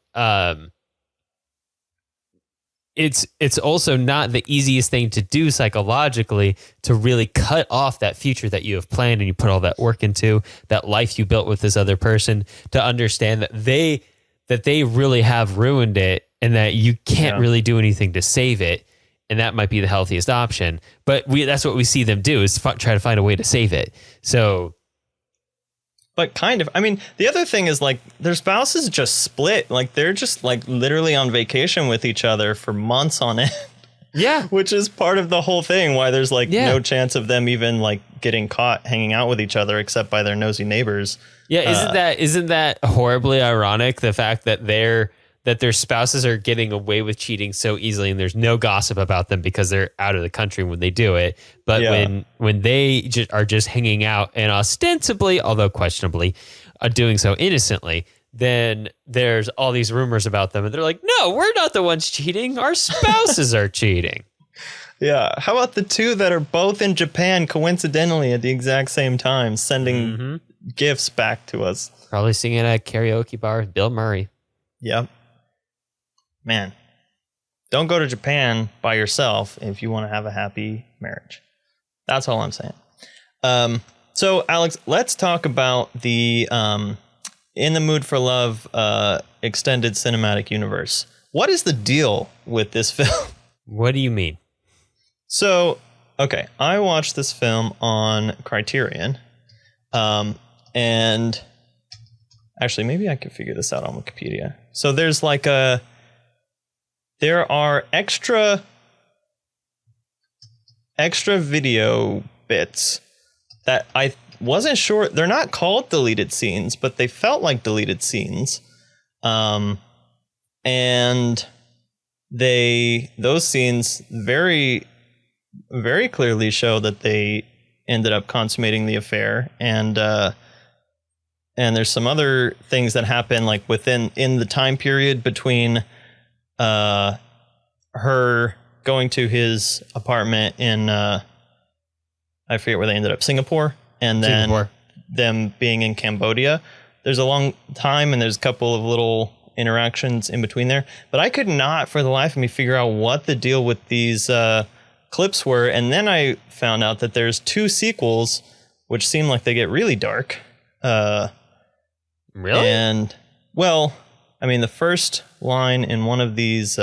[SPEAKER 2] it's also not the easiest thing to do psychologically, to really cut off that future that you have planned and you put all that work into, that life you built with this other person, to understand that they really have ruined it and that you can't really do anything to save it. And that might be the healthiest option. But that's what we see them do, is try to find a way to save it. So...
[SPEAKER 1] But kind of, I mean, the other thing is like their spouses just split. Like they're just like literally on vacation with each other for months on end.
[SPEAKER 2] Yeah.
[SPEAKER 1] Which is part of the whole thing, why there's like no chance of them even like getting caught hanging out with each other except by their nosy neighbors.
[SPEAKER 2] Yeah. Isn't that horribly ironic? The fact that their spouses are getting away with cheating so easily, and there's no gossip about them because they're out of the country when they do it. But when they are just hanging out and ostensibly, although questionably, doing so innocently, then there's all these rumors about them, and they're like, no, we're not the ones cheating. Our spouses are cheating.
[SPEAKER 1] Yeah. How about the two that are both in Japan coincidentally at the exact same time, sending gifts back to us?
[SPEAKER 2] Probably singing at a karaoke bar with Bill Murray.
[SPEAKER 1] Yep. Man, don't go to Japan by yourself if you want to have a happy marriage. That's all I'm saying. So, Alex, let's talk about the In the Mood for Love extended cinematic universe. What is the deal with this film?
[SPEAKER 2] What do you mean?
[SPEAKER 1] So, okay, I watched this film on Criterion, and actually, maybe I could figure this out on Wikipedia. So there's like there are extra video bits that I wasn't sure. They're not called deleted scenes, but they felt like deleted scenes. And those scenes very, very clearly show that they ended up consummating the affair. And there's some other things that happen like in the time period between her going to his apartment in I forget where they ended up, Singapore, and then them being in Cambodia. There's a long time and there's a couple of little interactions in between there, but I could not for the life of me figure out what the deal with these clips were. And then I found out that there's 2 sequels which seem like they get really dark.
[SPEAKER 2] Really?
[SPEAKER 1] And well, I mean, the first line in one of these,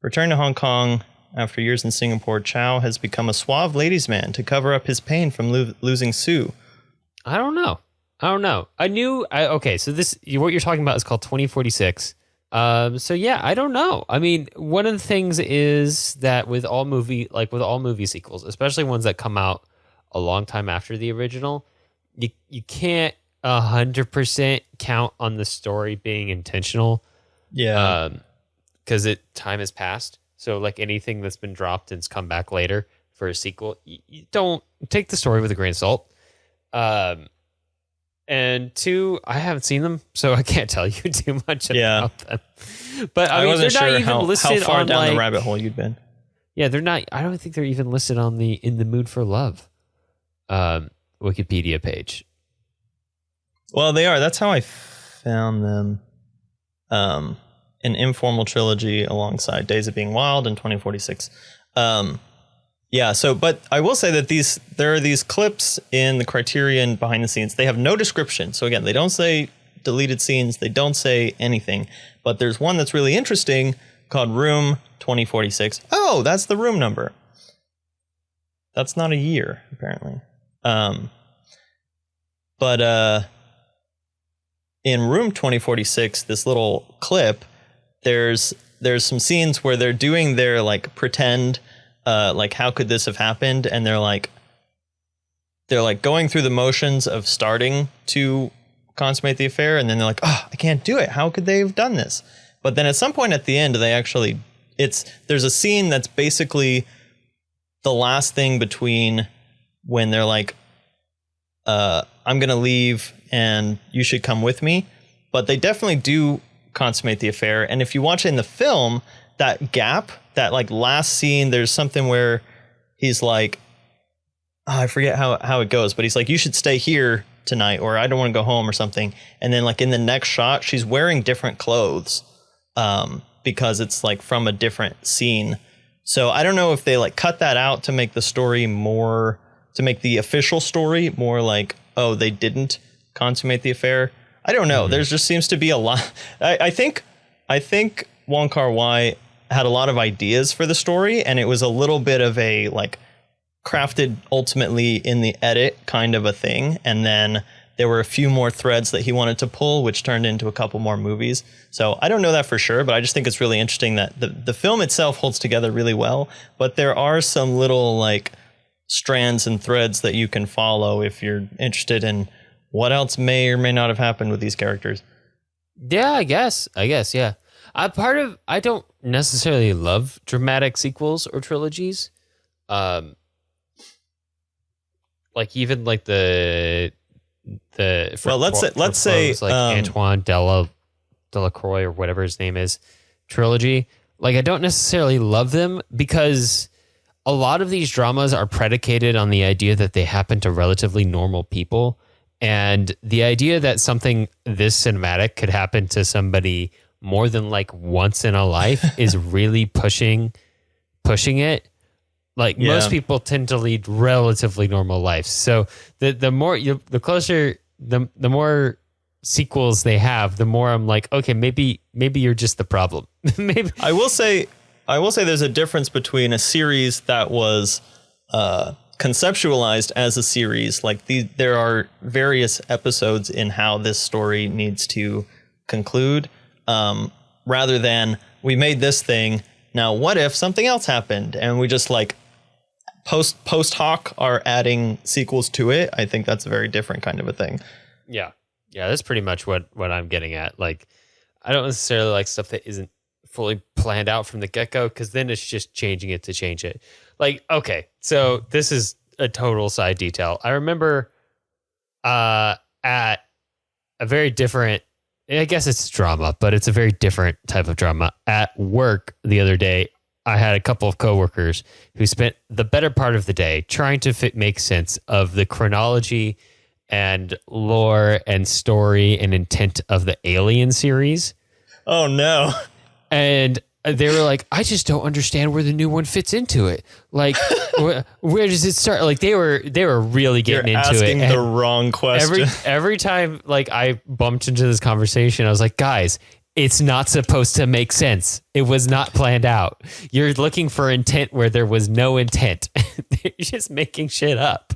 [SPEAKER 1] return to Hong Kong after years in Singapore, Chow has become a suave ladies' man to cover up his pain from losing Sue.
[SPEAKER 2] I don't know. Okay, so what you're talking about is called 2046. So yeah, I don't know. I mean, one of the things is that with all movie sequels, especially ones that come out a long time after the original, you can't 100% count on the story being intentional.
[SPEAKER 1] Yeah.
[SPEAKER 2] Because time has passed. So like anything that's been dropped and's come back later for a sequel, you don't take the story with a grain of salt. And 2, I haven't seen them, so I can't tell you too much about them. But I mean,
[SPEAKER 1] wasn't
[SPEAKER 2] they're not
[SPEAKER 1] sure
[SPEAKER 2] even
[SPEAKER 1] how
[SPEAKER 2] listed
[SPEAKER 1] far
[SPEAKER 2] on
[SPEAKER 1] down
[SPEAKER 2] like,
[SPEAKER 1] the rabbit hole you'd been.
[SPEAKER 2] Yeah, they're not. I don't think they're even listed on the In the Mood for Love Wikipedia page.
[SPEAKER 1] Well, they are. That's how I found them. An informal trilogy alongside Days of Being Wild and 2046. Yeah, so, but I will say that there are these clips in the Criterion behind the scenes. They have no description. So again, they don't say deleted scenes. They don't say anything. But there's one that's really interesting called Room 2046. Oh, that's the room number. That's not a year, apparently. But in Room 2046, this little clip, there's some scenes where they're doing their like pretend, like how could this have happened, and they're like going through the motions of starting to consummate the affair, and then they're like, oh, I can't do it. How could they have done this? But then at some point at the end, there's a scene that's basically the last thing between when they're like, I'm gonna leave and you should come with me. But they definitely do consummate the affair. And if you watch it in the film, that gap, that like last scene, there's something where he's like, I forget how it goes, but he's like, you should stay here tonight, or I don't want to go home or something. And then like in the next shot, she's wearing different clothes because it's like from a different scene. So I don't know if they like cut that out to make the story more, to make the official story more like, oh, they didn't consummate the affair. I don't know. There just seems to be a lot. I think Wong Kar-wai had a lot of ideas for the story, and it was a little bit of a like crafted ultimately in the edit kind of a thing. And then there were a few more threads that he wanted to pull, which turned into a couple more movies. So I don't know that for sure, but I just think it's really interesting that the film itself holds together really well, but there are some little like strands and threads that you can follow if you're interested in what else may or may not have happened with these characters.
[SPEAKER 2] Yeah, I guess, yeah. I don't necessarily love dramatic sequels or trilogies. Like even like the
[SPEAKER 1] well, let's say
[SPEAKER 2] like Antoine Delacroix or whatever his name is trilogy. Like, I don't necessarily love them because a lot of these dramas are predicated on the idea that they happen to relatively normal people. And the idea that something this cinematic could happen to somebody more than like once in a life is really pushing it. Like most people tend to lead relatively normal lives. So the more sequels they have, the more I'm like, okay, maybe you're just the problem. Maybe
[SPEAKER 1] I will say there's a difference between a series that was conceptualized as a series. Like there are various episodes in how this story needs to conclude, rather than we made this thing. Now, what if something else happened and we just like post hoc are adding sequels to it? I think that's a very different kind of a thing.
[SPEAKER 2] Yeah, that's pretty much what I'm getting at. Like, I don't necessarily like stuff that isn't fully planned out from the get-go, because then it's just changing it to change it. Like, okay, so this is a total side detail. I remember at a very different, I guess it's drama, but it's a very different type of drama. At work the other day, I had a couple of coworkers who spent the better part of the day trying to make sense of the chronology and lore and story and intent of the Alien series.
[SPEAKER 1] Oh, no.
[SPEAKER 2] And they were like, I just don't understand where the new one fits into it. Like, where does it start? Like, they were really getting into it.
[SPEAKER 1] You're asking the wrong question.
[SPEAKER 2] Every time, like, I bumped into this conversation, I was like, guys, it's not supposed to make sense. It was not planned out. You're looking for intent where there was no intent. You're just making shit up.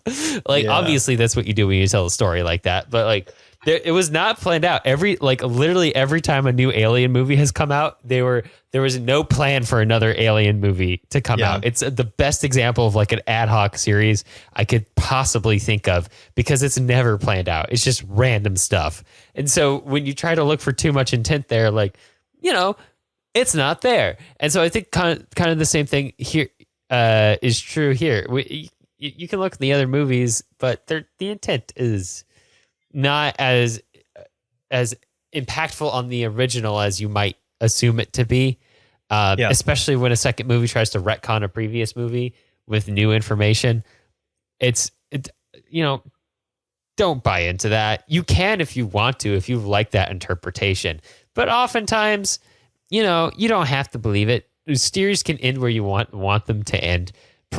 [SPEAKER 2] Like, obviously, that's what you do when you tell a story like that. But, like, it was not planned out. Literally every time a new Alien movie has come out, there was no plan for another Alien movie to come out. It's the best example of like an ad hoc series I could possibly think of, because it's never planned out. It's just random stuff. And so when you try to look for too much intent there, like, it's not there. And so I think kind of the same thing here is true here. You can look at the other movies, but the intent is not as impactful on the original as you might assume it to be, especially when a second movie tries to retcon a previous movie with new information. Don't buy into that. You can if you want to, if you like that interpretation, but oftentimes, you don't have to believe it. Series can end where you want them to end,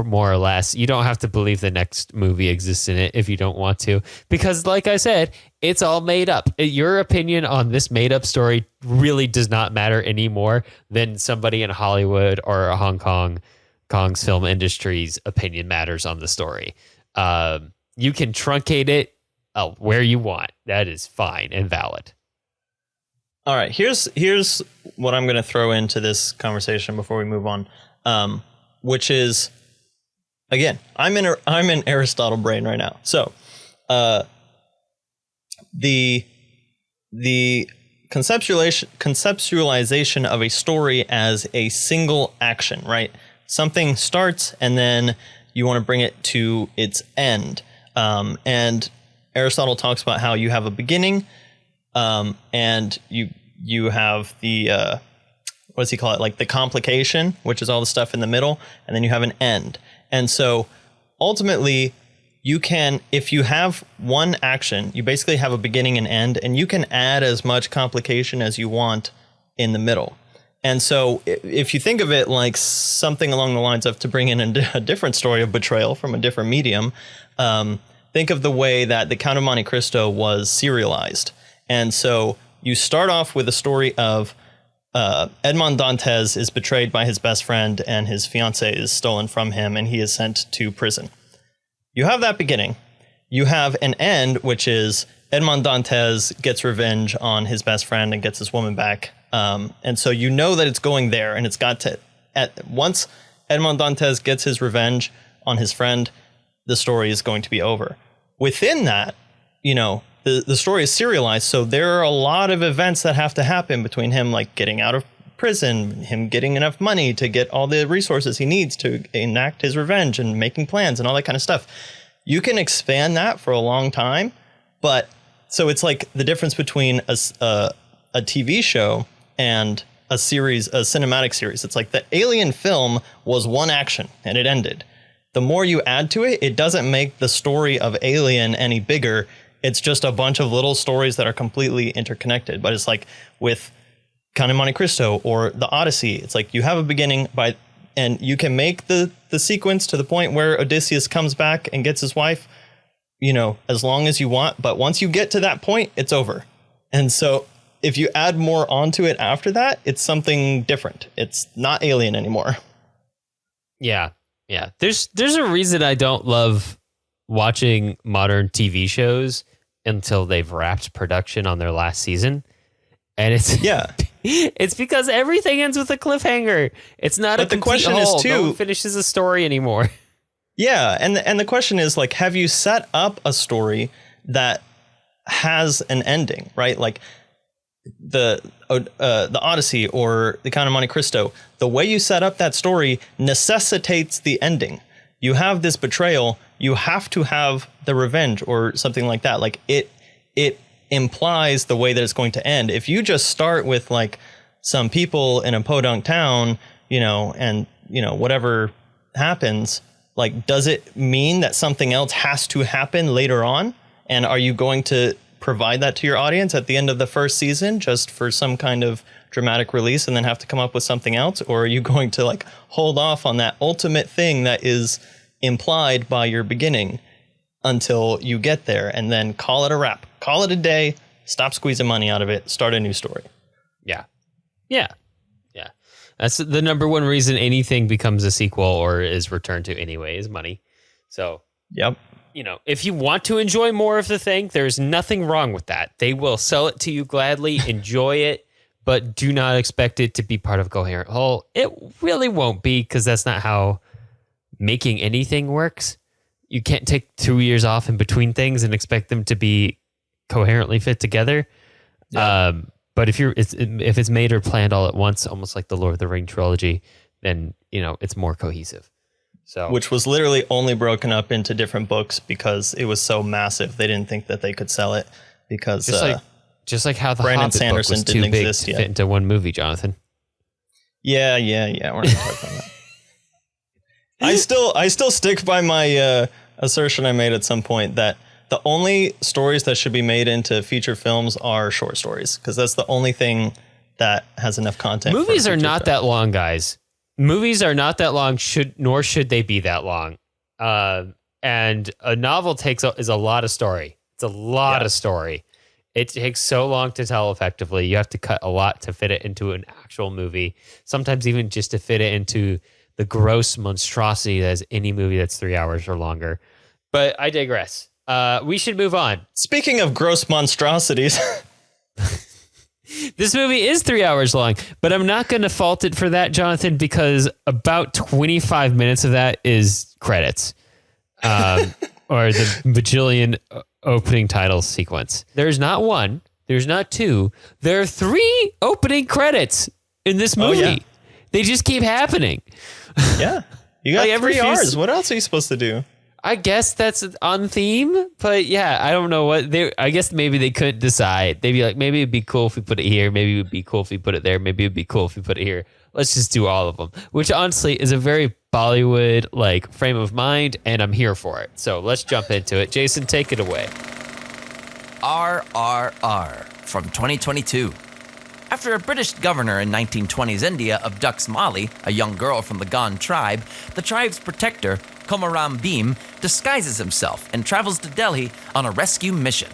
[SPEAKER 2] more or less. You don't have to believe the next movie exists in it if you don't want to, because like I said, it's all made up. Your opinion on this made up story really does not matter any more than somebody in Hollywood or Kong's film industry's opinion matters on the story. You can truncate it where you want. That is fine and valid.
[SPEAKER 1] All right, here's what I'm going to throw into this conversation before we move on, which is, again, I'm in Aristotle brain right now. So, the conceptualization of a story as a single action, right? Something starts and then you want to bring it to its end. And Aristotle talks about how you have a beginning, and you have the what does he call it? Like the complication, which is all the stuff in the middle, and then you have an end. And so ultimately, you can, if you have one action, you basically have a beginning and end, and you can add as much complication as you want in the middle. And so if you think of it like something along the lines of, to bring in a different story of betrayal from a different medium, think of the way that the Count of Monte Cristo was serialized. And so you start off with a story of Edmond Dantes is betrayed by his best friend, and his fiancée is stolen from him, and he is sent to prison. You have that beginning. You have an end, which is Edmond Dantes gets revenge on his best friend and gets his woman back. And so you know that it's going there, and it's got to, once Edmond Dantes gets his revenge on his friend, the story is going to be over. Within that, the story is serialized, so there are a lot of events that have to happen between him, like getting out of prison, him getting enough money to get all the resources he needs to enact his revenge, and making plans and all that kind of stuff. You can expand that for a long time, but so it's like the difference between a TV show and a series, a cinematic series. It's like the Alien film was one action and it ended. The more you add to it, it doesn't make the story of Alien any bigger. It's just a bunch of little stories that are completely interconnected. But it's like with Count of Monte Cristo or The Odyssey, it's like you have a beginning and you can make the sequence to the point where Odysseus comes back and gets his wife, as long as you want. But once you get to that point, it's over. And so if you add more onto it after that, it's something different. It's not Alien anymore.
[SPEAKER 2] Yeah. Yeah. There's a reason I don't love watching modern TV shows until they've wrapped production on their last season. And it's because everything ends with a cliffhanger. It's not a complete whole. No one finishes a story anymore.
[SPEAKER 1] Yeah, and the question is, like, have you set up a story that has an ending, right? Like the Odyssey or the Count of Monte Cristo, the way you set up that story necessitates the ending. You have this betrayal, you have to have the revenge or something like that. Like it implies the way that it's going to end. If you just start with like some people in a podunk town, and whatever happens, like, does it mean that something else has to happen later on? And are you going to provide that to your audience at the end of the first season just for some kind of dramatic release and then have to come up with something else? Or are you going to like hold off on that ultimate thing that is implied by your beginning until you get there and then call it a wrap, call it a day, stop squeezing money out of it, start a new story?
[SPEAKER 2] Yeah. That's the number one reason anything becomes a sequel or is returned to anyway, is money. So,
[SPEAKER 1] yep.
[SPEAKER 2] If you want to enjoy more of the thing, there's nothing wrong with that. They will sell it to you gladly, enjoy it, but do not expect it to be part of a coherent whole. It really won't be, because that's not how making anything works. You can't take 2 years off in between things and expect them to be coherently fit together. Yeah. But if it's made or planned all at once, almost like the Lord of the Ring trilogy, then it's more cohesive. So, which
[SPEAKER 1] was literally only broken up into different books because it was so massive. They didn't think that they could sell it because
[SPEAKER 2] just like how the
[SPEAKER 1] Brandon
[SPEAKER 2] Hobbit
[SPEAKER 1] Sanderson
[SPEAKER 2] book was too
[SPEAKER 1] didn't
[SPEAKER 2] big
[SPEAKER 1] exist
[SPEAKER 2] to
[SPEAKER 1] yet.
[SPEAKER 2] fit into one movie, Jonathan.
[SPEAKER 1] Yeah. We're not talking about that. I still stick by my assertion I made at some point that the only stories that should be made into feature films are short stories, because that's the only thing that has enough content.
[SPEAKER 2] Movies are not that long, guys. Movies are not that long, nor should they be that long. And a novel is a lot of story. It's a lot of story. It takes so long to tell effectively. You have to cut a lot to fit it into an actual movie. Sometimes even just to fit it into the gross monstrosity that is any movie that's 3 hours or longer. But I digress. We should move on.
[SPEAKER 1] Speaking of gross monstrosities.
[SPEAKER 2] This movie is 3 hours long, but I'm not going to fault it for that, Jonathan, because about 25 minutes of that is credits. Or the bajillion opening title sequence. There's not one. There's not two. There are 3 opening credits in this movie. Oh, yeah. They just keep happening.
[SPEAKER 1] Yeah. You got like 3 hours. What else are you supposed to do?
[SPEAKER 2] I guess that's on theme, but yeah, I don't know I guess maybe they couldn't decide. They'd be like, maybe it'd be cool if we put it here. Maybe it would be cool if we put it there. Maybe it'd be cool if we put it here. Let's just do all of them, which honestly is a very Bollywood like frame of mind, and I'm here for it. So let's jump into it. Jason, take it away.
[SPEAKER 3] RRR from 2022. After a British governor in 1920s India abducts Molly, a young girl from the Gond tribe, the tribe's protector, Komaram Bhim, disguises himself and travels to Delhi on a rescue mission.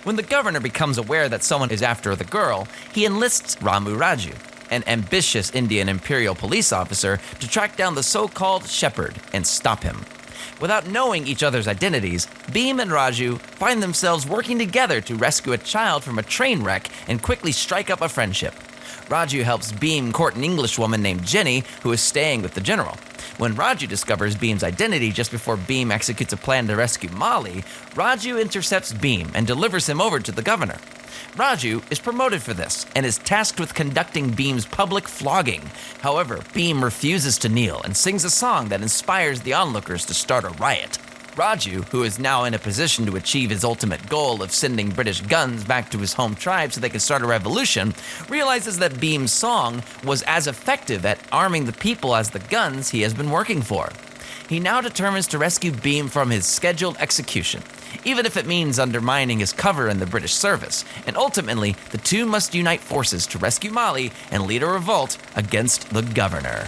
[SPEAKER 3] When the governor becomes aware that someone is after the girl, he enlists Ramu Raju, an ambitious Indian imperial police officer, to track down the so-called shepherd and stop him. Without knowing each other's identities, Bhim and Raju find themselves working together to rescue a child from a train wreck and quickly strike up a friendship. Raju helps Bhim court an Englishwoman named Jenny, who is staying with the general. When Raju discovers Bhim's identity just before Bhim executes a plan to rescue Molly, Raju intercepts Bhim and delivers him over to the governor. Raju is promoted for this and is tasked with conducting Bhim's public flogging. However, Bhim refuses to kneel and sings a song that inspires the onlookers to start a riot. Raju, who is now in a position to achieve his ultimate goal of sending British guns back to his home tribe so they can start a revolution, realizes that Bhim's song was as effective at arming the people as the guns he has been working for. He now determines to rescue Bhim from his scheduled execution, even if it means undermining his cover in the British service, and ultimately, the two must unite forces to rescue Mali and lead a revolt against the governor.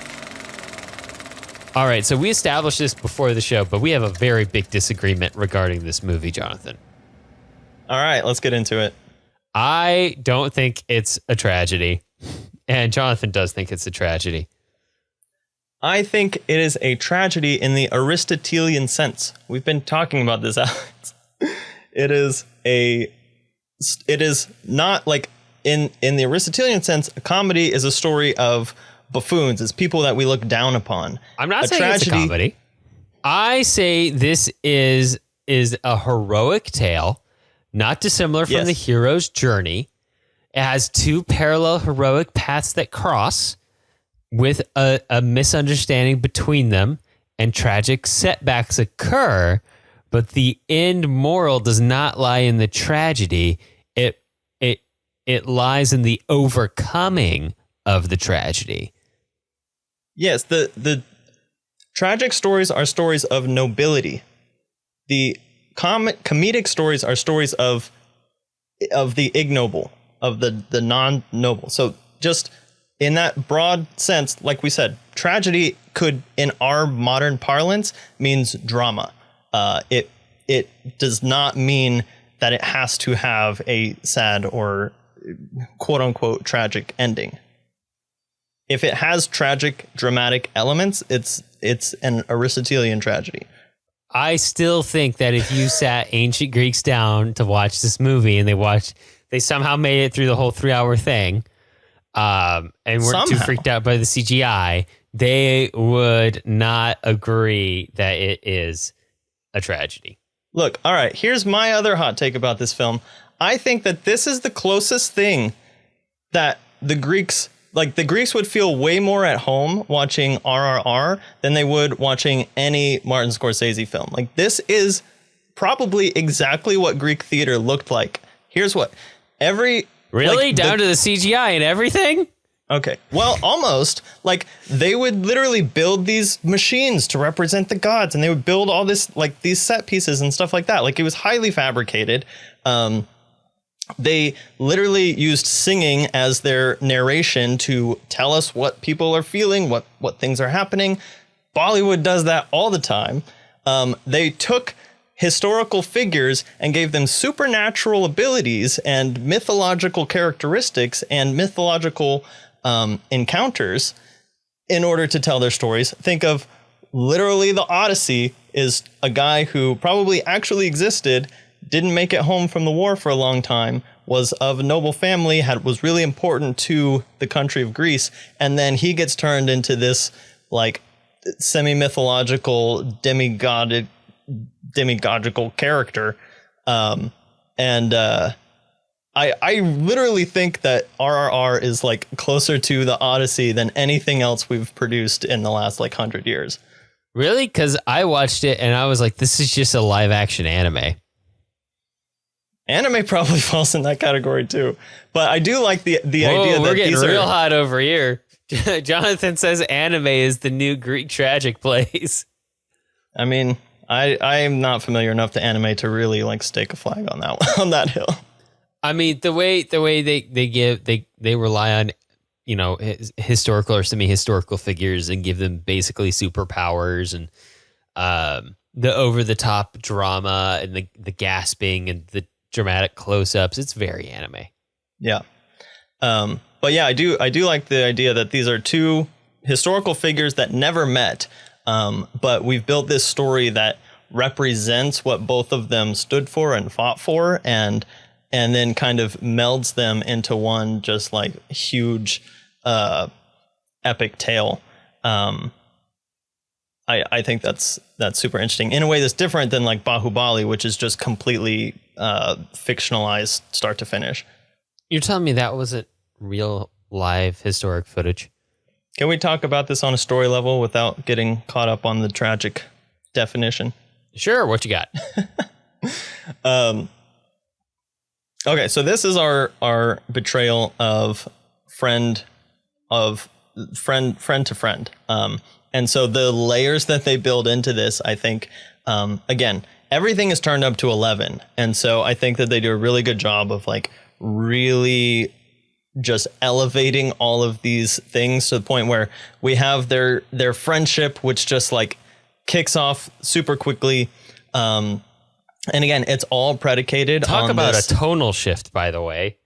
[SPEAKER 2] All right, so we established this before the show, but we have a very big disagreement regarding this movie, Jonathan.
[SPEAKER 1] All right, let's get into it.
[SPEAKER 2] I don't think it's a tragedy, and Jonathan does think it's a tragedy.
[SPEAKER 1] I think it is a tragedy in the Aristotelian sense. We've been talking about this, Alex. It is not like in the Aristotelian sense, a comedy is a story of buffoons. It's people that we look down upon.
[SPEAKER 2] I'm not saying it's a comedy. I say this is a heroic tale, not dissimilar from the hero's journey. It has two parallel heroic paths that cross, with a misunderstanding between them, and tragic setbacks occur, but the end moral does not lie in the tragedy. It lies in the overcoming of the tragedy.
[SPEAKER 1] Yes, the tragic stories are stories of nobility. The comedic stories are stories of the ignoble, of the non-noble. So just in that broad sense, like we said, tragedy could, in our modern parlance, means drama. It does not mean that it has to have a sad or quote unquote tragic ending. If it has tragic, dramatic elements, it's an Aristotelian tragedy.
[SPEAKER 2] I still think that if you sat ancient Greeks down to watch this movie and they somehow made it through the whole 3-hour thing, and weren't too freaked out by the CGI, they would not agree that it is a tragedy.
[SPEAKER 1] Look, all right, here's my other hot take about this film. I think that this is the closest thing that the Greeks would feel way more at home watching RRR than they would watching any Martin Scorsese film. Like, this is probably exactly what Greek theater looked like. Here's what
[SPEAKER 2] Really? Down to the CGI and everything?
[SPEAKER 1] Okay. Well, almost. Like, they would literally build these machines to represent the gods, and they would build all this, like, these set pieces and stuff like that. Like, it was highly fabricated. They literally used singing as their narration to tell us what people are feeling, what things are happening. Bollywood does that all the time. They took historical figures and gave them supernatural abilities and mythological characteristics and mythological encounters in order to tell their stories. Think of literally the Odyssey is a guy who probably actually existed, didn't make it home from the war for a long time, was of a noble family, was really important to the country of Greece, and then he gets turned into this like semi-mythological demigogical character. I literally think that RRR is like closer to the Odyssey than anything else we've produced in the last like 100 years.
[SPEAKER 2] Really? Because I watched it and I was like, this is just a live action anime.
[SPEAKER 1] Anime probably falls in that category too. But I do like the idea that
[SPEAKER 2] we're getting
[SPEAKER 1] these
[SPEAKER 2] real hot over here. Jonathan says anime is the new Greek tragic plays.
[SPEAKER 1] I mean, I am not familiar enough to anime to really like stake a flag on that hill.
[SPEAKER 2] I mean, the way they rely on, you know, historical or semi-historical figures and give them basically superpowers and the over-the-top drama and the gasping and the dramatic close-ups. It's very anime.
[SPEAKER 1] Yeah. But yeah, I do like the idea that these are two historical figures that never met. But we've built this story that represents what both of them stood for and fought for, and then kind of melds them into one just like huge epic tale. I think that's super interesting in a way that's different than like Bahubali, which is just completely fictionalized start to finish.
[SPEAKER 2] You're telling me that wasn't real live historic footage?
[SPEAKER 1] Can we talk about this on a story level without getting caught up on the tragic definition?
[SPEAKER 2] Sure, what you got?
[SPEAKER 1] Okay, so this is our betrayal of friend to friend. And so the layers that they build into this, I think, again, everything is turned up to 11. And so I think that they do a really good job of like really just elevating all of these things to the point where we have their friendship, which just like kicks off super quickly. And again, it's all predicated
[SPEAKER 2] Talk
[SPEAKER 1] on
[SPEAKER 2] about
[SPEAKER 1] this.
[SPEAKER 2] a tonal shift, by the way.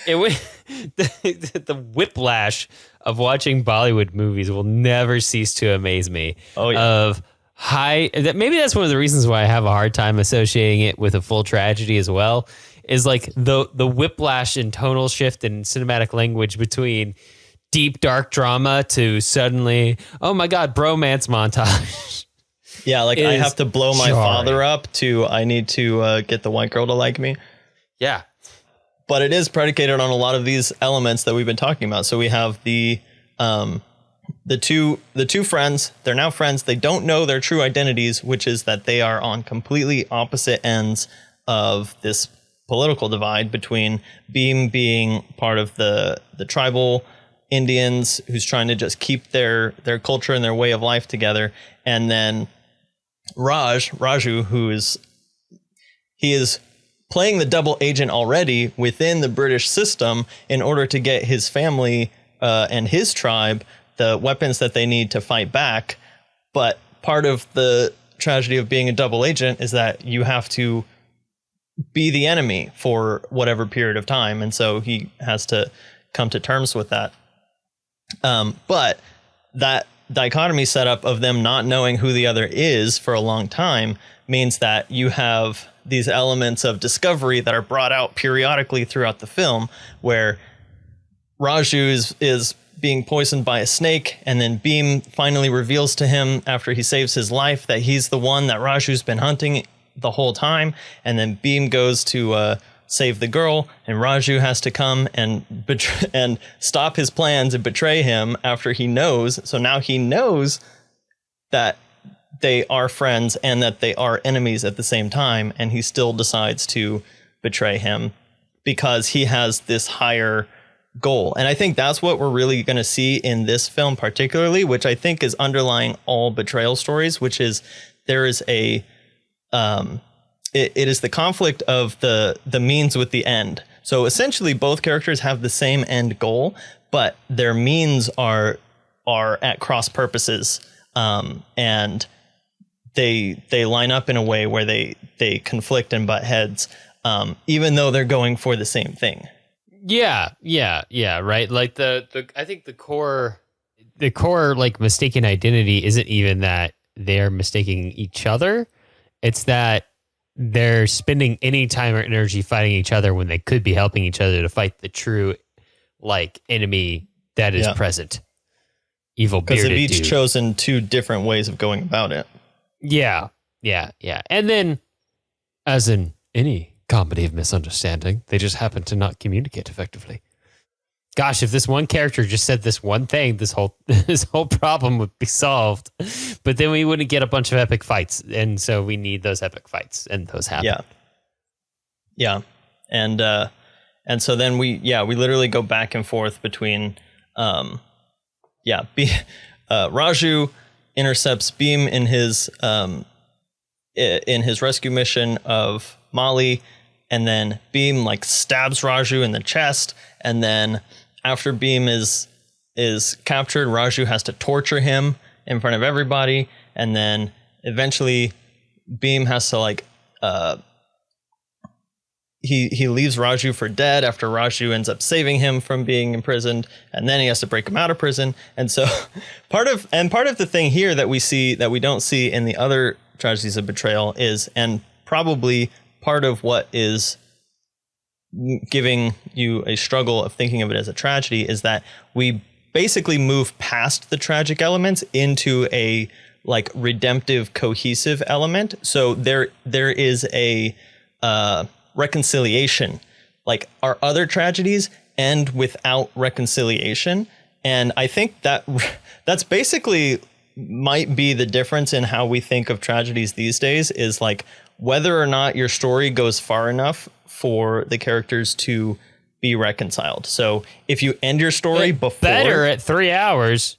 [SPEAKER 2] The whiplash of watching Bollywood movies will never cease to amaze me.
[SPEAKER 1] Oh, yeah.
[SPEAKER 2] Maybe that's one of the reasons why I have a hard time associating it with a full tragedy as well, is like the whiplash and tonal shift in cinematic language between deep, dark drama to suddenly, oh my God, bromance montage.
[SPEAKER 1] Yeah, like I have to blow my
[SPEAKER 2] jarring.
[SPEAKER 1] father up to I need to get the white girl to like me.
[SPEAKER 2] Yeah.
[SPEAKER 1] But it is predicated on a lot of these elements that we've been talking about. So we have the two friends. They're now friends. They don't know their true identities, which is that they are on completely opposite ends of this political divide between Beam being part of the tribal Indians who's trying to just keep their culture and their way of life together, and then Raju, who is playing the double agent already within the British system in order to get his family and his tribe the weapons that they need to fight back. But part of the tragedy of being a double agent is that you have to be the enemy for whatever period of time. And so he has to come to terms with that. But that dichotomy setup of them not knowing who the other is for a long time means that you have these elements of discovery that are brought out periodically throughout the film, where Raju is being poisoned by a snake, and then Beam finally reveals to him after he saves his life that he's the one that Raju's been hunting the whole time. And then Beam goes to save the girl, and Raju has to come and stop his plans and betray him after he knows. So now he knows that they are friends and that they are enemies at the same time, and he still decides to betray him because he has this higher goal. And I think that's what we're really going to see in this film particularly, which I think is underlying all betrayal stories, which is there is a it is the conflict of the means with the end. So essentially both characters have the same end goal, but their means are at cross purposes, and they line up in a way where they conflict and butt heads, even though they're going for the same thing.
[SPEAKER 2] Yeah, right. Like I think the core like mistaken identity isn't even that they're mistaking each other. It's that they're spending any time or energy fighting each other when they could be helping each other to fight the true like enemy that is present. Evil bearded dude.
[SPEAKER 1] Because they've each chosen two different ways of going about it.
[SPEAKER 2] Yeah. And then, as in any comedy of misunderstanding, they just happen to not communicate effectively. Gosh, if this one character just said this one thing, this whole problem would be solved. But then we wouldn't get a bunch of epic fights, and so we need those epic fights, and those happen.
[SPEAKER 1] Yeah, and so then we literally go back and forth between, Raju intercepts Beam in his rescue mission of Molly, and then Beam like stabs Raju in the chest, and then after Beam is captured, Raju has to torture him in front of everybody, and then eventually Beam has to like he leaves Raju for dead after Raju ends up saving him from being imprisoned, and then he has to break him out of prison. And so part of the thing here that we see that we don't see in the other tragedies of betrayal is, and probably part of what is giving you a struggle of thinking of it as a tragedy, is that we basically move past the tragic elements into a like redemptive, cohesive element. So there is a reconciliation. Like our other tragedies end without reconciliation, and I think that's basically might be the difference in how we think of tragedies these days is like whether or not your story goes far enough for the characters to be reconciled. So if you end your story before,
[SPEAKER 2] better at 3 hours.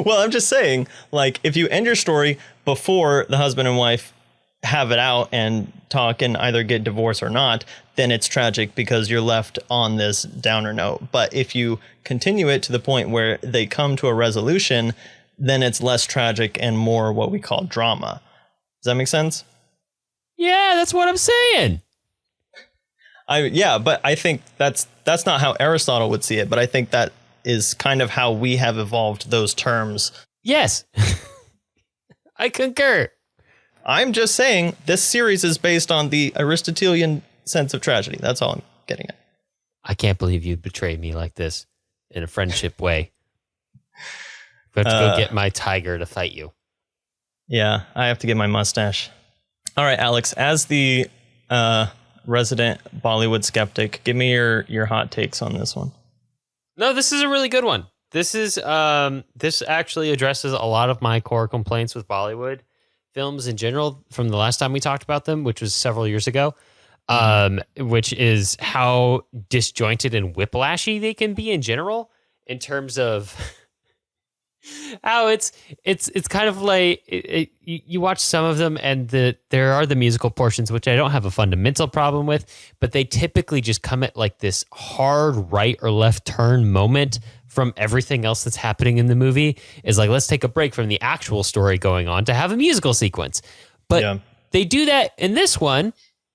[SPEAKER 1] well, I'm just saying, like, if you end your story before the husband and wife have it out and talk and either get divorced or not, then it's tragic because you're left on this downer note. But if you continue it to the point where they come to a resolution, then it's less tragic and more what we call drama. Does that make sense?
[SPEAKER 2] Yeah, that's what I'm saying.
[SPEAKER 1] But I think that's not how Aristotle would see it. But I think that is kind of how we have evolved those terms.
[SPEAKER 2] Yes, I concur.
[SPEAKER 1] I'm just saying this series is based on the Aristotelian sense of tragedy. That's all I'm getting at.
[SPEAKER 2] I can't believe you betrayed me like this in a friendship way. I have to go get my tiger to fight you.
[SPEAKER 1] Yeah, I have to get my mustache. All right, Alex, as the resident Bollywood skeptic, give me your hot takes on this one.
[SPEAKER 2] No, this is a really good one. This is this actually addresses a lot of my core complaints with Bollywood films in general from the last time we talked about them, which was several years ago. Which is how disjointed and whiplashy they can be in general, in terms of how it's kind of like you watch some of them and there are the musical portions, which I don't have a fundamental problem with, but they typically just come at like this hard right or left turn moment from everything else that's happening in the movie. Is like, let's take a break from the actual story going on to have a musical sequence. But they do that in this one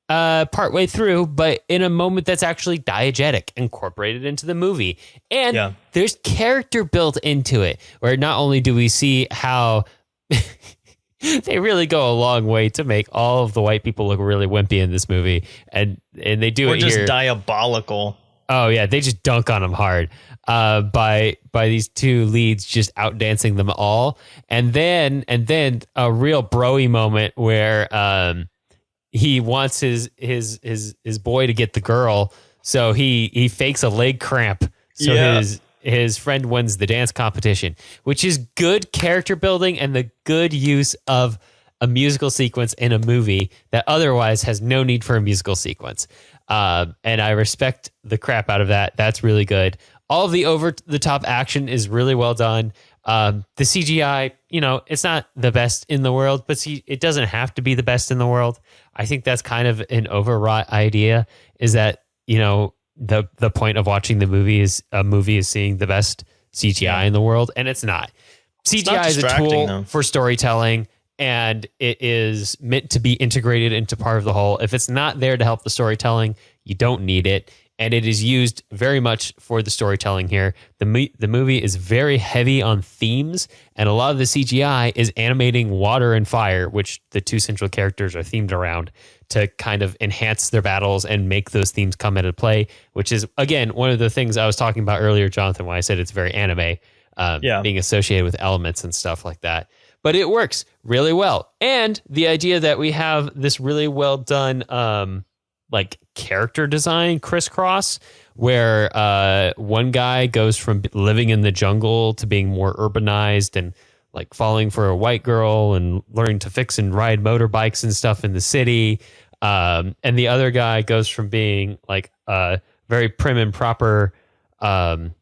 [SPEAKER 2] partway through, but in a moment that's actually diegetic, incorporated into the movie. And there's character built into it, where not only do we see how they really go a long way to make all of the white people look really wimpy in this movie, and they do it
[SPEAKER 1] just
[SPEAKER 2] here.
[SPEAKER 1] Diabolical.
[SPEAKER 2] Oh yeah, they just dunk on them hard by these two leads just outdancing them all, and then a real broy moment where he wants his boy to get the girl, so he fakes a leg cramp so his friend wins the dance competition, which is good character building and the good use of a musical sequence in a movie that otherwise has no need for a musical sequence. And I respect the crap out of that. That's really good. All of the over-the-top action is really well done. The CGI, it's not the best in the world, but it doesn't have to be the best in the world. I think that's kind of an overwrought idea, is that, the point of watching the movie is seeing the best CGI in the world, and it's not. CGI is a tool for storytelling, and it is meant to be integrated into part of the whole. If it's not there to help the storytelling, you don't need it. And it is used very much for the storytelling here. The movie is very heavy on themes, and a lot of the CGI is animating water and fire, which the two central characters are themed around, to kind of enhance their battles and make those themes come into play, which is, again, one of the things I was talking about earlier, Jonathan, when I said it's very anime, being associated with elements and stuff like that. But it works really well. And the idea that we have this really well done character design crisscross, where one guy goes from living in the jungle to being more urbanized and like falling for a white girl and learning to fix and ride motorbikes and stuff in the city. And the other guy goes from being like a very prim and proper, English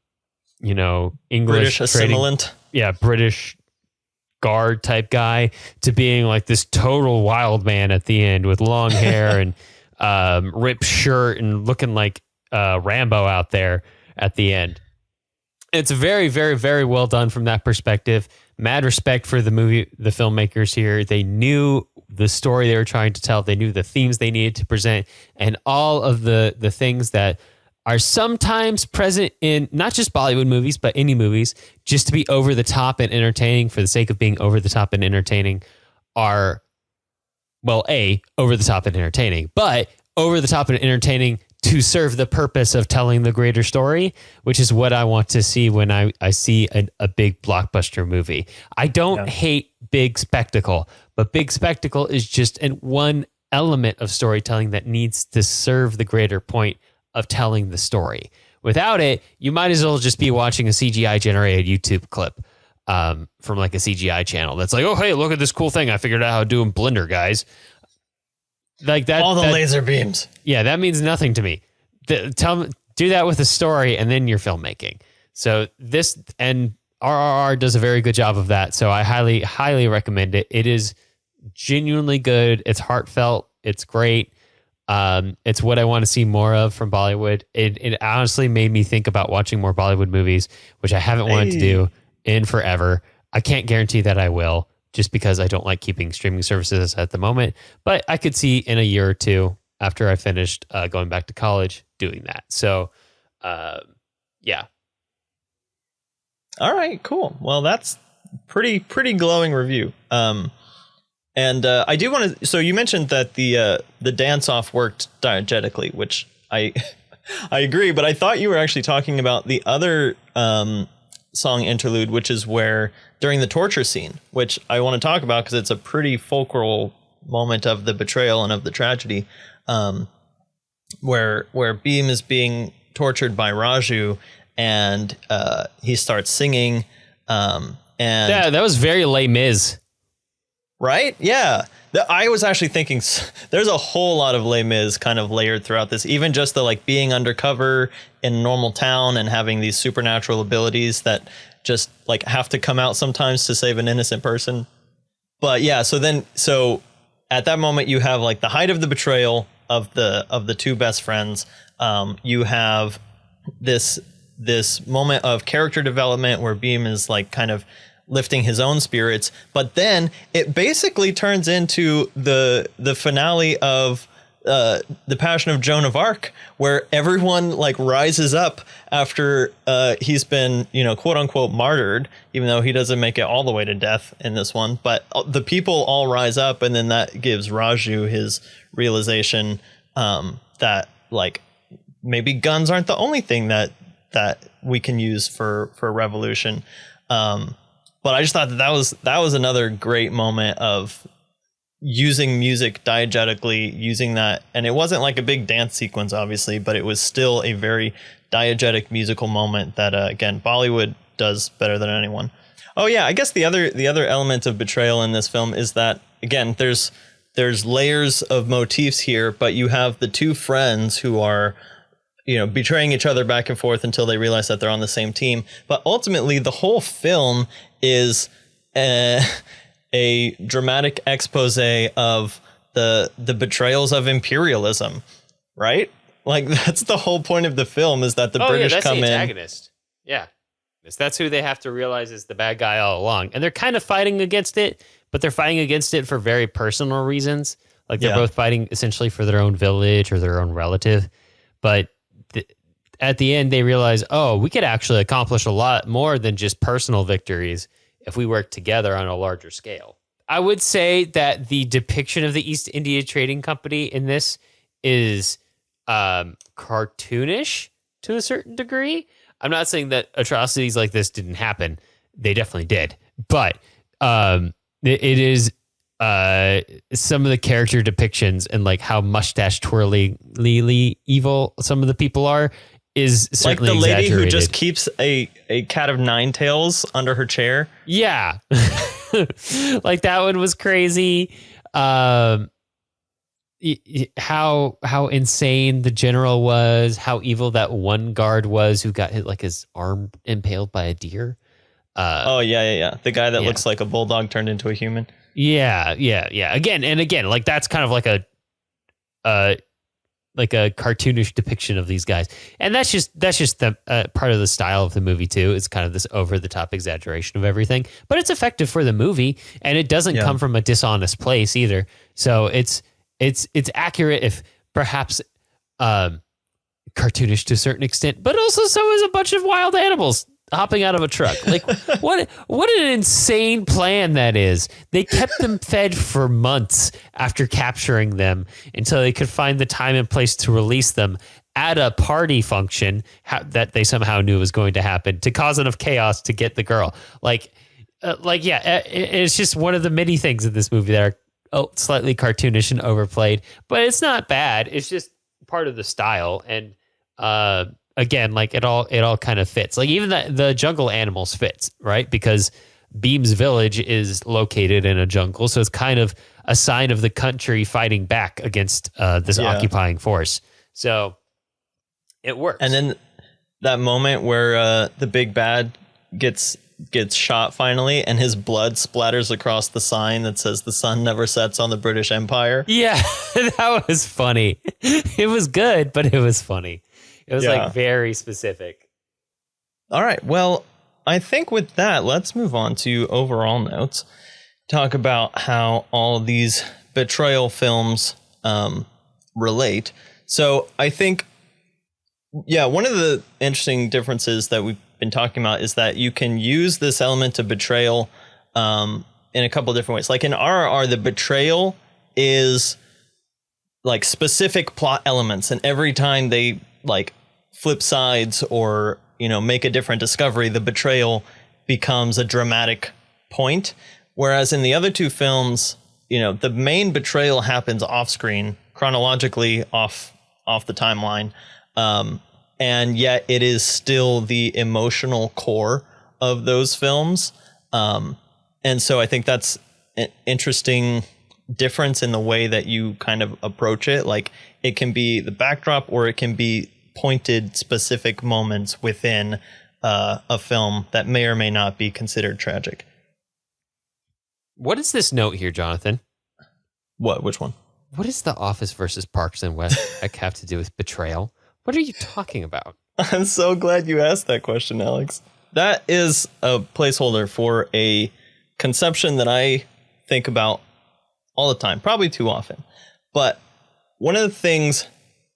[SPEAKER 1] British assimilant.
[SPEAKER 2] British guard type guy, to being like this total wild man at the end with long hair and ripped shirt and looking like Rambo out there at the end. It's very, very, very well done from that perspective. Mad respect for the filmmakers here. They knew the story they were trying to tell. They knew the themes they needed to present, and all of the things that are sometimes present in not just Bollywood movies, but any movies, just to be over the top and entertaining for the sake of being over the top and entertaining, are, well, over the top and entertaining, but over the top and entertaining to serve the purpose of telling the greater story, which is what I want to see when I see a big blockbuster movie. I don't hate big spectacle, but big spectacle is just one element of storytelling that needs to serve the greater point of telling the story. Without it, you might as well just be watching a CGI generated YouTube clip. from like a CGI channel that's like, oh, hey, look at this cool thing I figured out how to do in Blender, guys. Like that,
[SPEAKER 1] all the laser beams.
[SPEAKER 2] Yeah, that means nothing to me. Do that with a story, and then you're filmmaking. So this, and RRR does a very good job of that. So I highly, highly recommend it. It is genuinely good. It's heartfelt. It's great. It's what I want to see more of from Bollywood. It honestly made me think about watching more Bollywood movies, which I haven't wanted to do in forever. I can't guarantee that I will, just because I don't like keeping streaming services at the moment. But I could see in a year or two after I finished going back to college doing that. So, yeah.
[SPEAKER 1] All right, cool. Well, that's pretty glowing review. And I do want to. So you mentioned that the dance off worked diegetically, which I agree. But I thought you were actually talking about the other song interlude, which is where during the torture scene, which I want to talk about because it's a pretty fulcral moment of the betrayal and of the tragedy, where Bhim is being tortured by Raju, and he starts singing. And
[SPEAKER 2] yeah, that was very Les Mis.
[SPEAKER 1] Right? Yeah. I was actually thinking there's a whole lot of Les Mis kind of layered throughout this, even just the like being undercover in a normal town and having these supernatural abilities that just like have to come out sometimes to save an innocent person. But yeah, so at that moment you have like the height of the betrayal of the two best friends. You have this moment of character development where Bhim is like kind of lifting his own spirits, but then it basically turns into the finale of the Passion of Joan of Arc, where everyone like rises up after he's been, quote unquote martyred, even though he doesn't make it all the way to death in this one. But the people all rise up, and then that gives Raju his realization that like maybe guns aren't the only thing that we can use for revolution. But I just thought that was another great moment of using music diegetically, using that. And it wasn't like a big dance sequence, obviously, but it was still a very diegetic musical moment that, again, Bollywood does better than anyone. Oh, yeah. I guess the other element of betrayal in this film is that, again, there's layers of motifs here, but you have the two friends who are betraying each other back and forth until they realize that they're on the same team. But ultimately, the whole film is a dramatic expose of the betrayals of imperialism, right? Like that's the whole point of the film, is that the British
[SPEAKER 2] that's
[SPEAKER 1] come
[SPEAKER 2] the
[SPEAKER 1] in.
[SPEAKER 2] Antagonist. Yeah, that's who they have to realize is the bad guy all along, and they're kind of fighting against it, but they're fighting against it for very personal reasons. Like they're both fighting essentially for their own village or their own relative, but at the end, they realize, we could actually accomplish a lot more than just personal victories if we work together on a larger scale. I would say that the depiction of the East India Trading Company in this is cartoonish to a certain degree. I'm not saying that atrocities like this didn't happen. They definitely did. But it is some of the character depictions and like how mustache twirly evil some of the people are is certainly
[SPEAKER 1] like the lady who
[SPEAKER 2] exaggerated.
[SPEAKER 1] just keeps a cat of nine tails under her chair.
[SPEAKER 2] Yeah. Like that one was crazy. How insane the general was, how evil that one guard was who got his arm impaled by a deer.
[SPEAKER 1] The guy that looks like a bulldog turned into a human.
[SPEAKER 2] Yeah. Again, like that's kind of like a cartoonish depiction of these guys, and that's just the part of the style of the movie too. It's kind of this over the top exaggeration of everything, but it's effective for the movie, and it doesn't come from a dishonest place either. So it's accurate, if perhaps cartoonish to a certain extent, but also so is a bunch of wild animals hopping out of a truck. Like what an insane plan that is. They kept them fed for months after capturing them until they could find the time and place to release them at a party function that they somehow knew was going to happen to cause enough chaos to get the girl. It's just one of the many things in this movie that are slightly cartoonish and overplayed, but it's not bad. It's just part of the style. And again, like it all kind of fits. Like even the jungle animals fits, right? Because Beam's village is located in a jungle, so it's kind of a sign of the country fighting back against this occupying force. So it works.
[SPEAKER 1] And then that moment where the big bad gets shot finally, and his blood splatters across the sign that says "The sun never sets on the British Empire."
[SPEAKER 2] Yeah, that was funny. It was good, but it was funny. It was like very specific.
[SPEAKER 1] All right. Well, I think with that, let's move on to overall notes. Talk about how all of these betrayal films relate. So I think, one of the interesting differences that we've been talking about is that you can use this element of betrayal in a couple of different ways. Like in RRR, the betrayal is like specific plot elements, and every time they like flip sides or make a different discovery, the betrayal becomes a dramatic point. Whereas in the other two films, the main betrayal happens off screen, chronologically off the timeline. And yet it is still the emotional core of those films. And so I think that's an interesting difference in the way that you kind of approach it. Like it can be the backdrop, or it can be pointed specific moments within a film that may or may not be considered tragic.
[SPEAKER 2] What is this note here, Jonathan?
[SPEAKER 1] What? Which one?
[SPEAKER 2] What does The Office versus Parks and Rec have to do with betrayal? What are you talking about?
[SPEAKER 1] I'm so glad you asked that question, Alex. That is a placeholder for a conception that I think about all the time, probably too often. But one of the things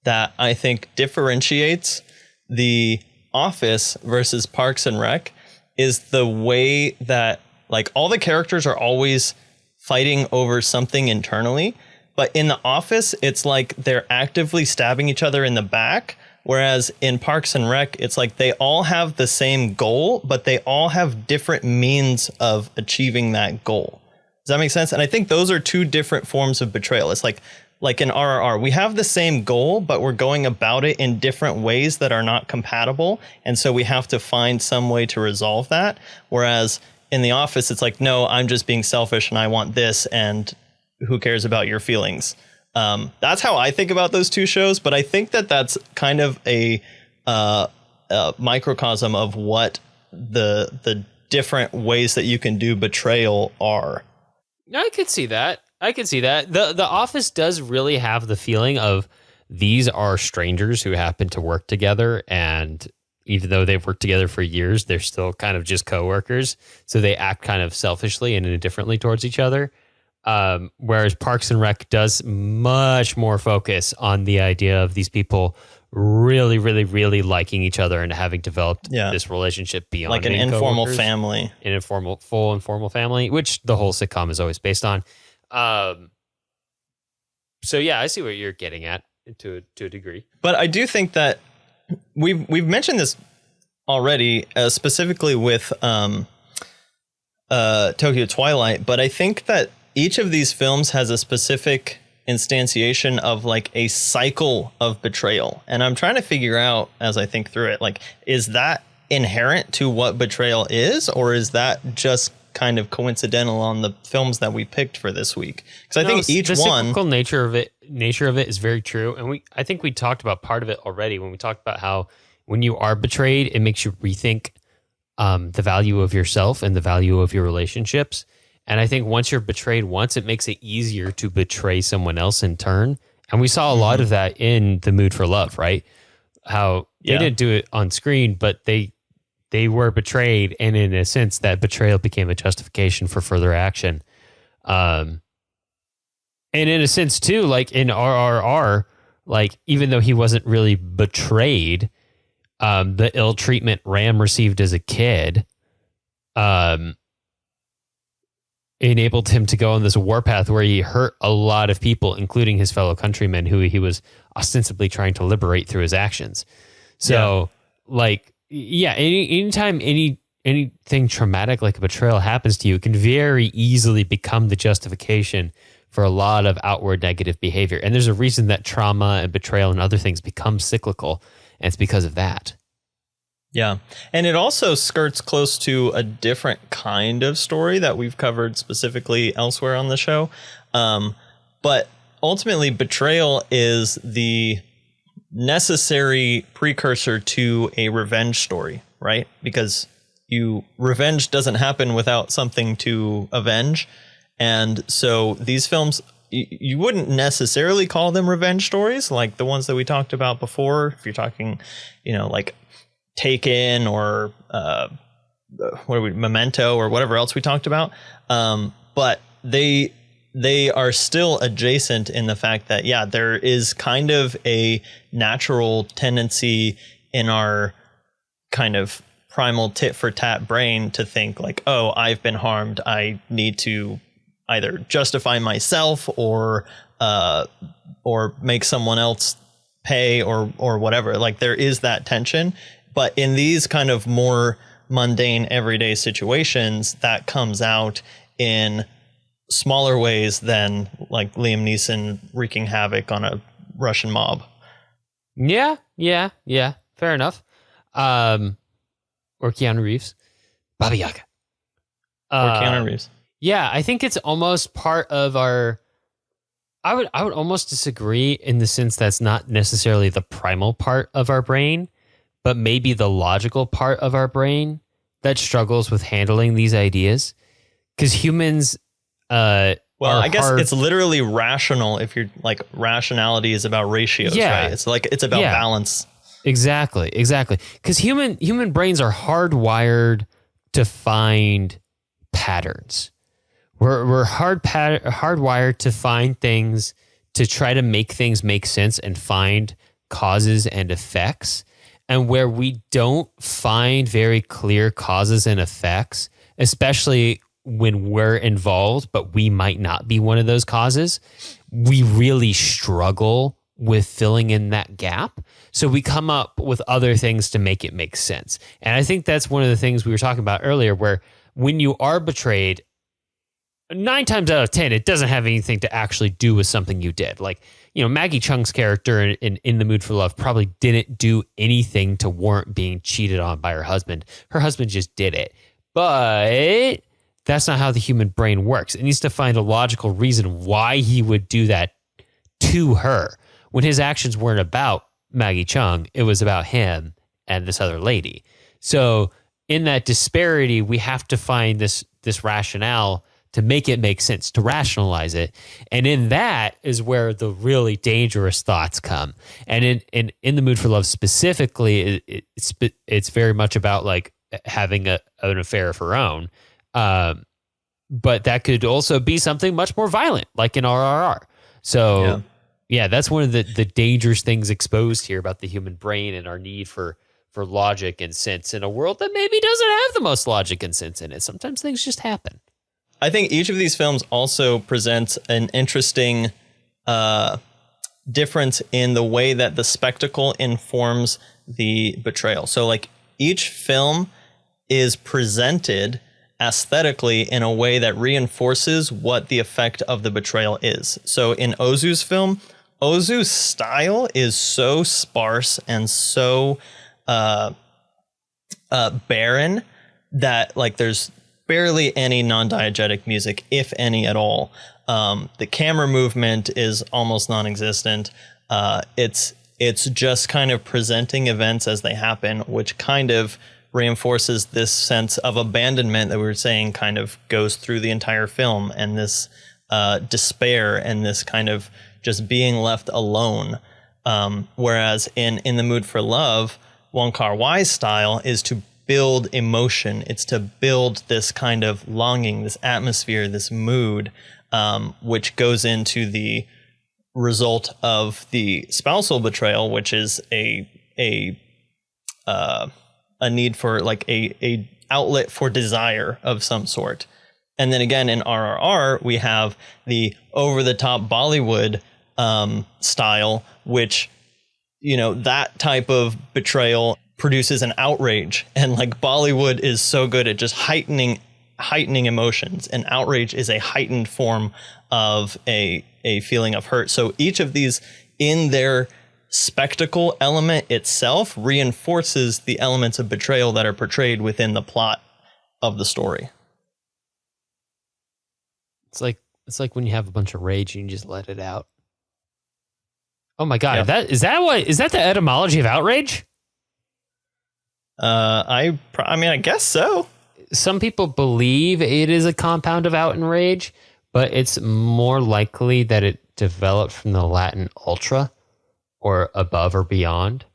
[SPEAKER 1] that I think differentiates The Office versus Parks and Rec is the way that like all the characters are always fighting over something internally. But in The Office, it's like they're actively stabbing each other in the back. Whereas in Parks and Rec, it's like they all have the same goal, but they all have different means of achieving that goal. Does that make sense? And I think those are two different forms of betrayal. It's like in RRR, we have the same goal, but we're going about it in different ways that are not compatible. And so we have to find some way to resolve that. Whereas in The Office, it's like, no, I'm just being selfish and I want this, and who cares about your feelings? That's how I think about those two shows. But I think that that's kind of a microcosm of what the different ways that you can do betrayal are.
[SPEAKER 2] I could see that. The Office does really have the feeling of these are strangers who happen to work together, and even though they've worked together for years, they're still kind of just coworkers. So they act kind of selfishly and indifferently towards each other. Whereas Parks and Rec does much more focus on the idea of these people really, really, really liking each other and having developed this relationship beyond
[SPEAKER 1] like an informal family,
[SPEAKER 2] full informal family, which the whole sitcom is always based on. So yeah, I see what you're getting at to a degree.
[SPEAKER 1] But I do think that we've mentioned this already, specifically with Tokyo Twilight. But I think that each of these films has a specific instantiation of like a cycle of betrayal. And I'm trying to figure out as I think through it, like, is that inherent to what betrayal is, or is that just kind of coincidental on the films that we picked for this week? Because I think each
[SPEAKER 2] the
[SPEAKER 1] one,
[SPEAKER 2] cyclical nature of it is very true. And I think we talked about part of it already when we talked about how when you are betrayed, it makes you rethink the value of yourself and the value of your relationships. And I think once you're betrayed once, it makes it easier to betray someone else in turn. And we saw a lot of that in The Mood for Love, right? How they didn't do it on screen, but they were betrayed. And in a sense, that betrayal became a justification for further action. And in a sense, too, like in RRR, like even though he wasn't really betrayed, the ill treatment Ram received as a kid enabled him to go on this warpath where he hurt a lot of people, including his fellow countrymen who he was ostensibly trying to liberate through his actions. So anytime anything traumatic like a betrayal happens to you, it can very easily become the justification for a lot of outward negative behavior. And there's a reason that trauma and betrayal and other things become cyclical, and it's because of that.
[SPEAKER 1] Yeah. And it also skirts close to a different kind of story that we've covered specifically elsewhere on the show. But ultimately, betrayal is the necessary precursor to a revenge story, right? Because revenge doesn't happen without something to avenge. And so these films, you wouldn't necessarily call them revenge stories like the ones that we talked about before. If you're talking, like Taken or Memento or whatever else we talked about. But they are still adjacent in the fact that, yeah, there is kind of a natural tendency in our kind of primal tit for tat brain to think like, oh, I've been harmed. I need to either justify myself or make someone else pay or whatever. Like there is that tension. But in these kind of more mundane everyday situations, that comes out in smaller ways than like Liam Neeson wreaking havoc on a Russian mob.
[SPEAKER 2] Yeah. Fair enough. Or Keanu Reeves. Baba Yaga.
[SPEAKER 1] Or Keanu Reeves.
[SPEAKER 2] Yeah, I think it's almost part of our... I would almost disagree in the sense that's not necessarily the primal part of our brain, but maybe the logical part of our brain that struggles with handling these ideas. Because humans... I guess it's literally rational if you're like rationality is about ratios, right? It's about balance. Exactly. Because human brains are hardwired to find patterns. We're hardwired to find things, to try to make things make sense and find causes and effects. And where we don't find very clear causes and effects, especially when we're involved, but we might not be one of those causes, we really struggle with filling in that gap. So we come up with other things to make it make sense. And I think that's one of the things we were talking about earlier, where when you are betrayed, 9 times out of 10, it doesn't have anything to actually do with something you did. Like, Maggie Cheung's character in The Mood for Love probably didn't do anything to warrant being cheated on by her husband. Her husband just did it. But that's not how the human brain works. It needs to find a logical reason why he would do that to her. When his actions weren't about Maggie Cheung, it was about him and this other lady. So in that disparity, we have to find this rationale to make it make sense, to rationalize it. And in that is where the really dangerous thoughts come. And in The Mood for Love specifically, it's very much about like having an affair of her own. But that could also be something much more violent, like in RRR. So yeah, that's one of the dangerous things exposed here about the human brain and our need for logic and sense in a world that maybe doesn't have the most logic and sense in it. Sometimes things just happen.
[SPEAKER 1] I think each of these films also presents an interesting difference in the way that the spectacle informs the betrayal. So like each film is presented aesthetically in a way that reinforces what the effect of the betrayal is. So in Ozu's film, Ozu's style is so sparse and so barren that like there's barely any non-diegetic music, if any at all. The camera movement is almost non-existent. It's just kind of presenting events as they happen, which kind of reinforces this sense of abandonment that we were saying kind of goes through the entire film, and this despair and this kind of just being left alone. Whereas in The Mood for Love, Wong Kar-wai's style is to build emotion. It's to build this kind of longing, this atmosphere, this mood, which goes into the result of the spousal betrayal, which is a need for like a outlet for desire of some sort. And then again in RRR, we have the over-the-top Bollywood style, which, that type of betrayal produces an outrage. And like Bollywood is so good at just heightening emotions, and outrage is a heightened form of a feeling of hurt. So each of these in their spectacle element itself reinforces the elements of betrayal that are portrayed within the plot of the story.
[SPEAKER 2] It's like when you have a bunch of rage and you just let it out. Oh my God.
[SPEAKER 1] Yep.
[SPEAKER 2] Is that the etymology of outrage?
[SPEAKER 1] I mean, I guess so.
[SPEAKER 2] Some people believe it is a compound of out and rage, but it's more likely that it developed from the Latin ultra, or above or beyond,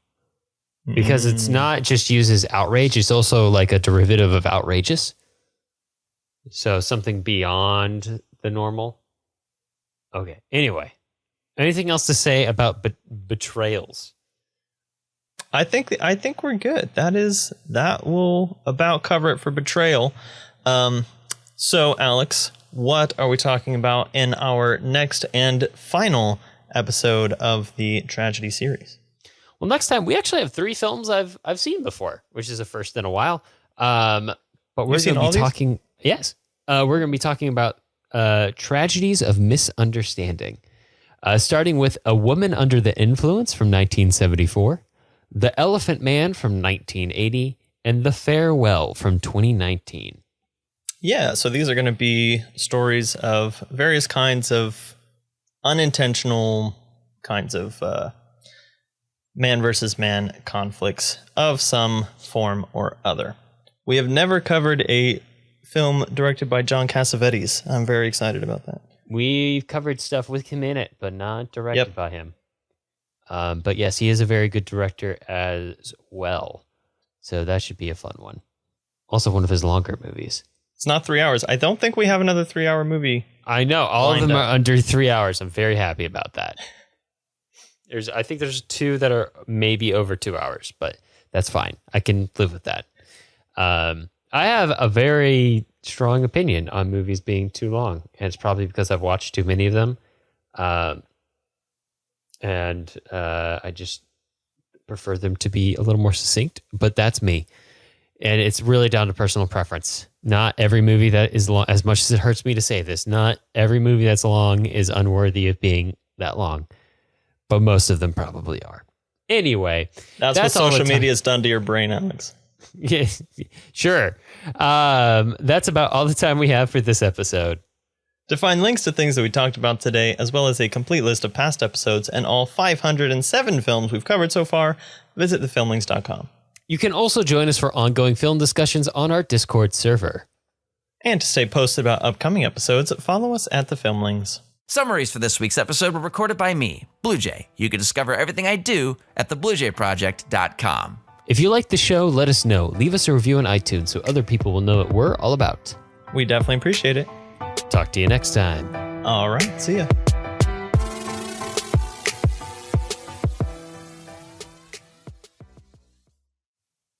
[SPEAKER 2] because it's not just used as outrage. It's also like a derivative of outrageous. So something beyond the normal. Okay. Anyway, anything else to say about betrayals?
[SPEAKER 1] I think we're good. That will about cover it for Betrayal. So Alex, what are we talking about in our next and final episode of the tragedy series?
[SPEAKER 2] Well, next time we actually have 3 films I've seen before, which is a first in a while. But we're going to be talking. Yes, we're going to be talking about tragedies of misunderstanding, starting with A Woman Under the Influence from 1974. The Elephant Man from 1980, and The Farewell from 2019.
[SPEAKER 1] Yeah, so these are going to be stories of various kinds of unintentional kinds of man versus man conflicts of some form or other. We have never covered a film directed by John Cassavetes. I'm very excited about that.
[SPEAKER 2] We've covered stuff with him in it, but not directed by him. But yes, he is a very good director as well. So that should be a fun one. Also one of his longer movies.
[SPEAKER 1] It's not 3 hours. I don't think we have another 3-hour movie.
[SPEAKER 2] I know. All of them are under 3 hours. I'm very happy about that. I think there's 2 that are maybe over 2 hours, but that's fine. I can live with that. I have a very strong opinion on movies being too long, and it's probably because I've watched too many of them. And I just prefer them to be a little more succinct, but that's me. And it's really down to personal preference. Not every movie that is long, as much as it hurts me to say this, not every movie that's long is unworthy of being that long, but most of them probably are. Anyway,
[SPEAKER 1] that's what social media has done to your brain, Alex.
[SPEAKER 2] Yeah, sure. That's about all the time we have for this episode.
[SPEAKER 1] To find links to things that we talked about today, as well as a complete list of past episodes and all 507 films we've covered so far, visit thefilmlings.com.
[SPEAKER 2] You can also join us for ongoing film discussions on our Discord server.
[SPEAKER 1] And to stay posted about upcoming episodes, follow us at The Filmlings.
[SPEAKER 3] Summaries for this week's episode were recorded by me, Blue Jay. You can discover everything I do at thebluejayproject.com.
[SPEAKER 2] If you like the show, let us know. Leave us a review on iTunes so other people will know what we're all about.
[SPEAKER 1] We definitely appreciate it.
[SPEAKER 2] Talk to you next time.
[SPEAKER 1] All right, see ya.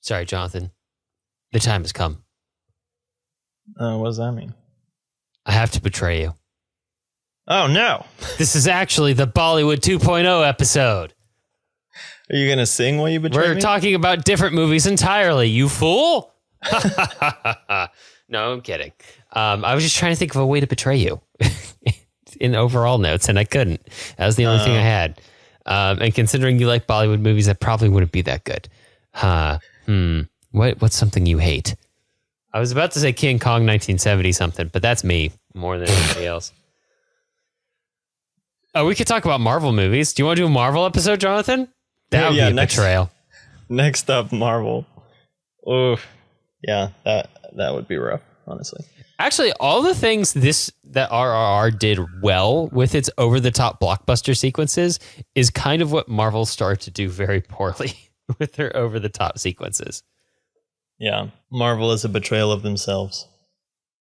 [SPEAKER 2] Sorry, Jonathan. The time has come.
[SPEAKER 1] What does that mean?
[SPEAKER 2] I have to betray you.
[SPEAKER 1] Oh, no.
[SPEAKER 2] This is actually the Bollywood 2.0 episode.
[SPEAKER 1] Are you going to sing while you betray me?
[SPEAKER 2] We're talking about different movies entirely, you fool. No, I'm kidding. I was just trying to think of a way to betray you in overall notes, and I couldn't. That was the only thing I had. And considering you like Bollywood movies, that probably wouldn't be that good. What's something you hate? I was about to say King Kong 1970 something, but that's me more than anybody else. Oh, we could talk about Marvel movies. Do you want to do a Marvel episode, Jonathan? That would be a betrayal.
[SPEAKER 1] Next up, Marvel. Oh, yeah, that would be rough, honestly.
[SPEAKER 2] Actually, all the things that RRR did well with its over-the-top blockbuster sequences is kind of what Marvel started to do very poorly with their over-the-top sequences.
[SPEAKER 1] Yeah, Marvel is a betrayal of themselves.